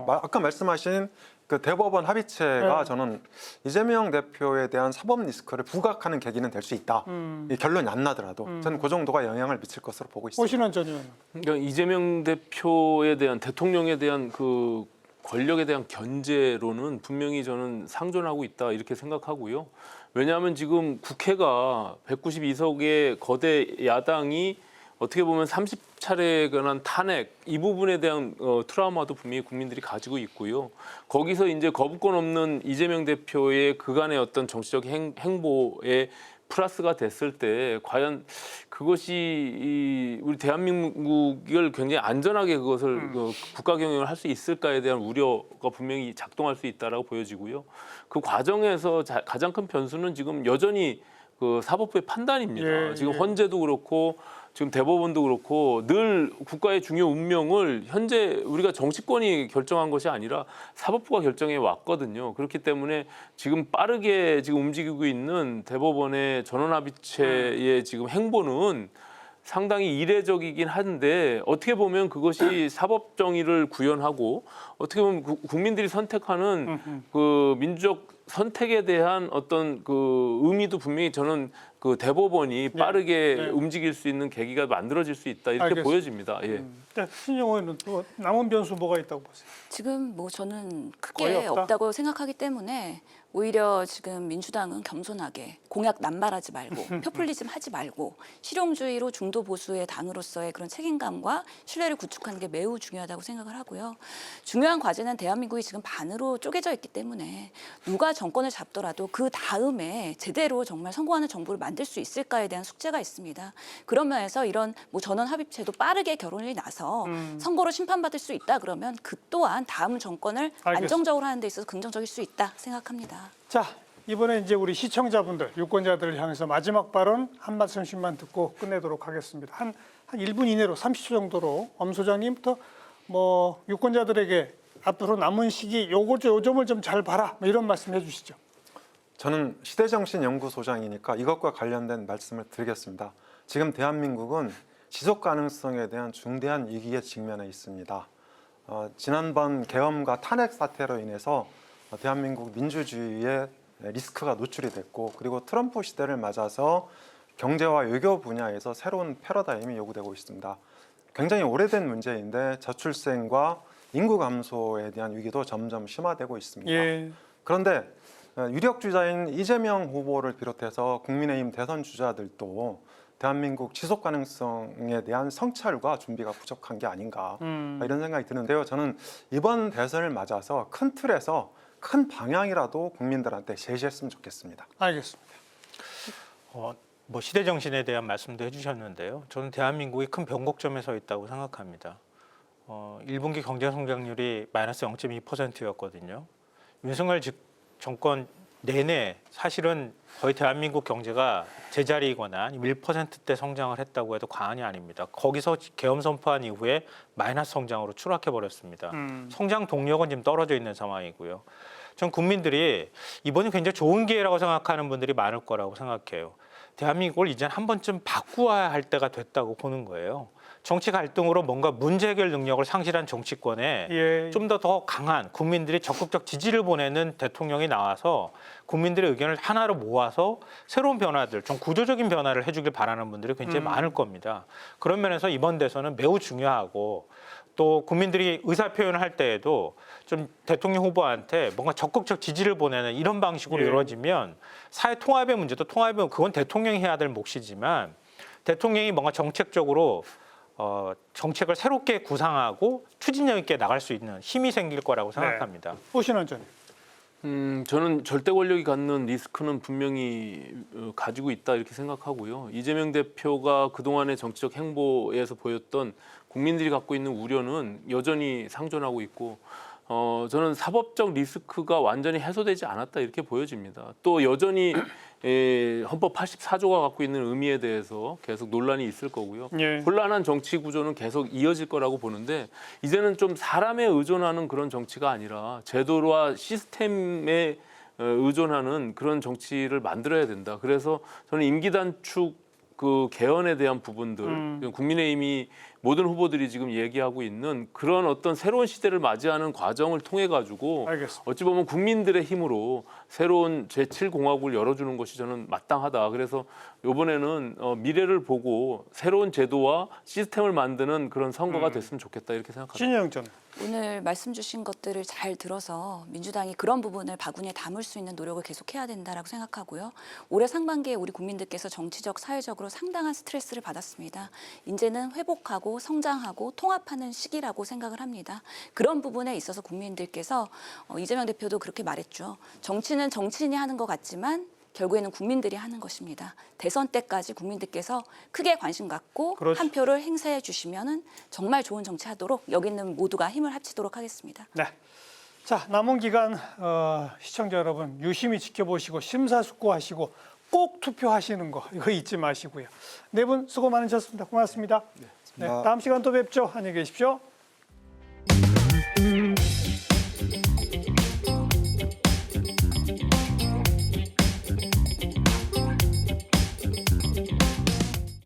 아까 말씀하신 그 대법원 합의체가 저는 이재명 대표에 대한 사법 리스크를 부각하는 계기는 될 수 있다. 이 결론이 안 나더라도 저는 그 정도가 영향을 미칠 것으로 보고 있습니다. 오신환 전 의원. 그러니까 이재명 대표에 대한 대통령에 대한 그 권력에 대한 견제로는 분명히 저는 상존하고 있다 이렇게 생각하고요. 왜냐하면 지금 국회가 192석의 거대 야당이 어떻게 보면 30차례에 관한 탄핵 이 부분에 대한 트라우마도 분명히 국민들이 가지고 있고요. 거기서 이제 거부권 없는 이재명 대표의 그간의 어떤 정치적 행보에 플러스가 됐을 때 과연 그것이 우리 대한민국을 굉장히 안전하게 그것을 국가 경영을 할 수 있을까에 대한 우려가 분명히 작동할 수 있다라고 보여지고요. 그 과정에서 가장 큰 변수는 지금 여전히 그 사법부의 판단입니다. 지금 헌재도 그렇고 지금 대법원도 그렇고 늘 국가의 중요 운명을 현재 우리가 정치권이 결정한 것이 아니라 사법부가 결정해 왔거든요. 그렇기 때문에 지금 빠르게 지금 움직이고 있는 대법원의 전원합의체의 지금 행보는 상당히 이례적이긴 한데 어떻게 보면 그것이 사법 정의를 구현하고 어떻게 보면 국민들이 선택하는 그 민주적 선택에 대한 어떤 그 의미도 분명히 저는 그 대법원이 빠르게 움직일 수 있는 계기가 만들어질 수 있다 이렇게 알겠습니다. 보여집니다. 예. 신영 의원은 또 남은 변수 뭐가 있다고 보세요? 지금 뭐 저는 거의 크게 없다? 없다고 생각하기 때문에 오히려 지금 민주당은 겸손하게 공약 남발하지 말고 포퓰리즘 하지 말고 실용주의로 중도 보수의 당으로서의 그런 책임감과 신뢰를 구축하는 게 매우 중요하다고 생각을 하고요. 중요한 과제는 대한민국이 지금 반으로 쪼개져 있기 때문에 누가 정권을 잡더라도 그 다음에 제대로 정말 성공하는 정부를 만들 수 있을까에 대한 숙제가 있습니다. 그런 면에서 이런 뭐 전원 합의체도 빠르게 결론이 나서 선거로 심판받을 수 있다 그러면 그 또한 다음 정권을 안정적으로 하는 데 있어서 긍정적일 수 있다 생각합니다. 자, 이번에 이제 우리 시청자분들, 유권자들을 향해서 마지막 발언 한 말씀씩만 듣고 끝내도록 하겠습니다. 한 1분 이내로 30초 정도로 엄 소장님부터 뭐 유권자들에게 앞으로 남은 시기 요 점을 좀 잘 봐라 뭐 이런 말씀 해주시죠. 저는 시대정신연구소장이니까 이것과 관련된 말씀을 드리겠습니다. 지금 대한민국은 지속 가능성에 대한 중대한 위기에 직면해 있습니다. 지난번 계엄과 탄핵 사태로 인해서 대한민국 민주주의의 리스크가 노출이 됐고, 그리고 트럼프 시대를 맞아서 경제와 외교 분야에서 새로운 패러다임이 요구되고 있습니다. 굉장히 오래된 문제인데 저출생과 인구 감소에 대한 위기도 점점 심화되고 있습니다. 예. 그런데 유력 주자인 이재명 후보를 비롯해서 국민의힘 대선 주자들도 대한민국 지속 가능성에 대한 성찰과 준비가 부족한 게 아닌가 이런 생각이 드는데요. 저는 이번 대선을 맞아서 큰 틀에서 큰 방향이라도 국민들한테 제시했으면 좋겠습니다. 알겠습니다. 뭐 시대 정신에 대한 말씀도 해주셨는데요. 저는 대한민국이 큰 변곡점에 서 있다고 생각합니다. 1분기 경제 성장률이 마이너스 0.2%였거든요. 윤석열 정권 내내 사실은 거의 대한민국 경제가 제자리이거나 1%대 성장을 했다고 해도 과언이 아닙니다. 거기서 계엄 선포한 이후에 마이너스 성장으로 추락해 버렸습니다. 성장 동력은 지금 떨어져 있는 상황이고요. 전 국민들이 이번이 굉장히 좋은 기회라고 생각하는 분들이 많을 거라고 생각해요. 대한민국을 이제 한 번쯤 바꾸어야 할 때가 됐다고 보는 거예요. 정치 갈등으로 뭔가 문제 해결 능력을 상실한 정치권에 좀 더 강한 국민들이 적극적 지지를 보내는 대통령이 나와서 국민들의 의견을 하나로 모아서 새로운 변화들, 좀 구조적인 변화를 해주길 바라는 분들이 굉장히 많을 겁니다. 그런 면에서 이번 대선은 매우 중요하고, 또 국민들이 의사표현을 할 때에도 좀 대통령 후보한테 뭔가 적극적 지지를 보내는 이런 방식으로 이루어지면 사회 통합의 문제도 그건 대통령이 해야 될 몫이지만, 대통령이 뭔가 정책적으로 정책을 새롭게 구상하고 추진력 있게 나갈 수 있는 힘이 생길 거라고 생각합니다. 오신환 전. 저는 절대 권력이 갖는 리스크는 분명히 가지고 있다 이렇게 생각하고요. 이재명 대표가 그동안의 정치적 행보에서 보였던 국민들이 갖고 있는 우려는 여전히 상존하고 있고, 저는 사법적 리스크가 완전히 해소되지 않았다 이렇게 보여집니다. 또 여전히 헌법 84조가 갖고 있는 의미에 대해서 계속 논란이 있을 거고요. 혼란한 정치 구조는 계속 이어질 거라고 보는데, 이제는 좀 사람에 의존하는 그런 정치가 아니라 제도와 시스템에 의존하는 그런 정치를 만들어야 된다. 그래서 저는 임기 단축 그 개헌에 대한 부분들, 국민의힘이 모든 후보들이 지금 얘기하고 있는 그런 어떤 새로운 시대를 맞이하는 과정을 통해 가지고 어찌 보면 국민들의 힘으로 새로운 제7공화국을 열어주는 것이 저는 마땅하다. 그래서 이번에는 미래를 보고 새로운 제도와 시스템을 만드는 그런 선거가 됐으면 좋겠다 이렇게 생각합니다. 신혜영 전. 오늘 말씀 주신 것들을 잘 들어서 민주당이 그런 부분을 바구니에 담을 수 있는 노력을 계속해야 된다라고 생각하고요. 올해 상반기에 우리 국민들께서 정치적, 사회적으로 상당한 스트레스를 받았습니다. 이제는 회복하고 성장하고 통합하는 시기라고 생각을 합니다. 그런 부분에 있어서 국민들께서 이재명 대표도 그렇게 말했죠. 정치는 정치인이 하는 것 같지만 결국에는 국민들이 하는 것입니다. 대선 때까지 국민들께서 크게 관심 갖고 한 표를 행사해 주시면은 정말 좋은 정치하도록 여기 있는 모두가 힘을 합치도록 하겠습니다. 네. 자, 남은 기간 시청자 여러분 유심히 지켜보시고 심사숙고하시고 꼭 투표하시는 거 이거 잊지 마시고요. 네 분 수고 많으셨습니다. 고맙습니다. 네, 다음 시간 또 뵙죠. 안녕히 계십시오.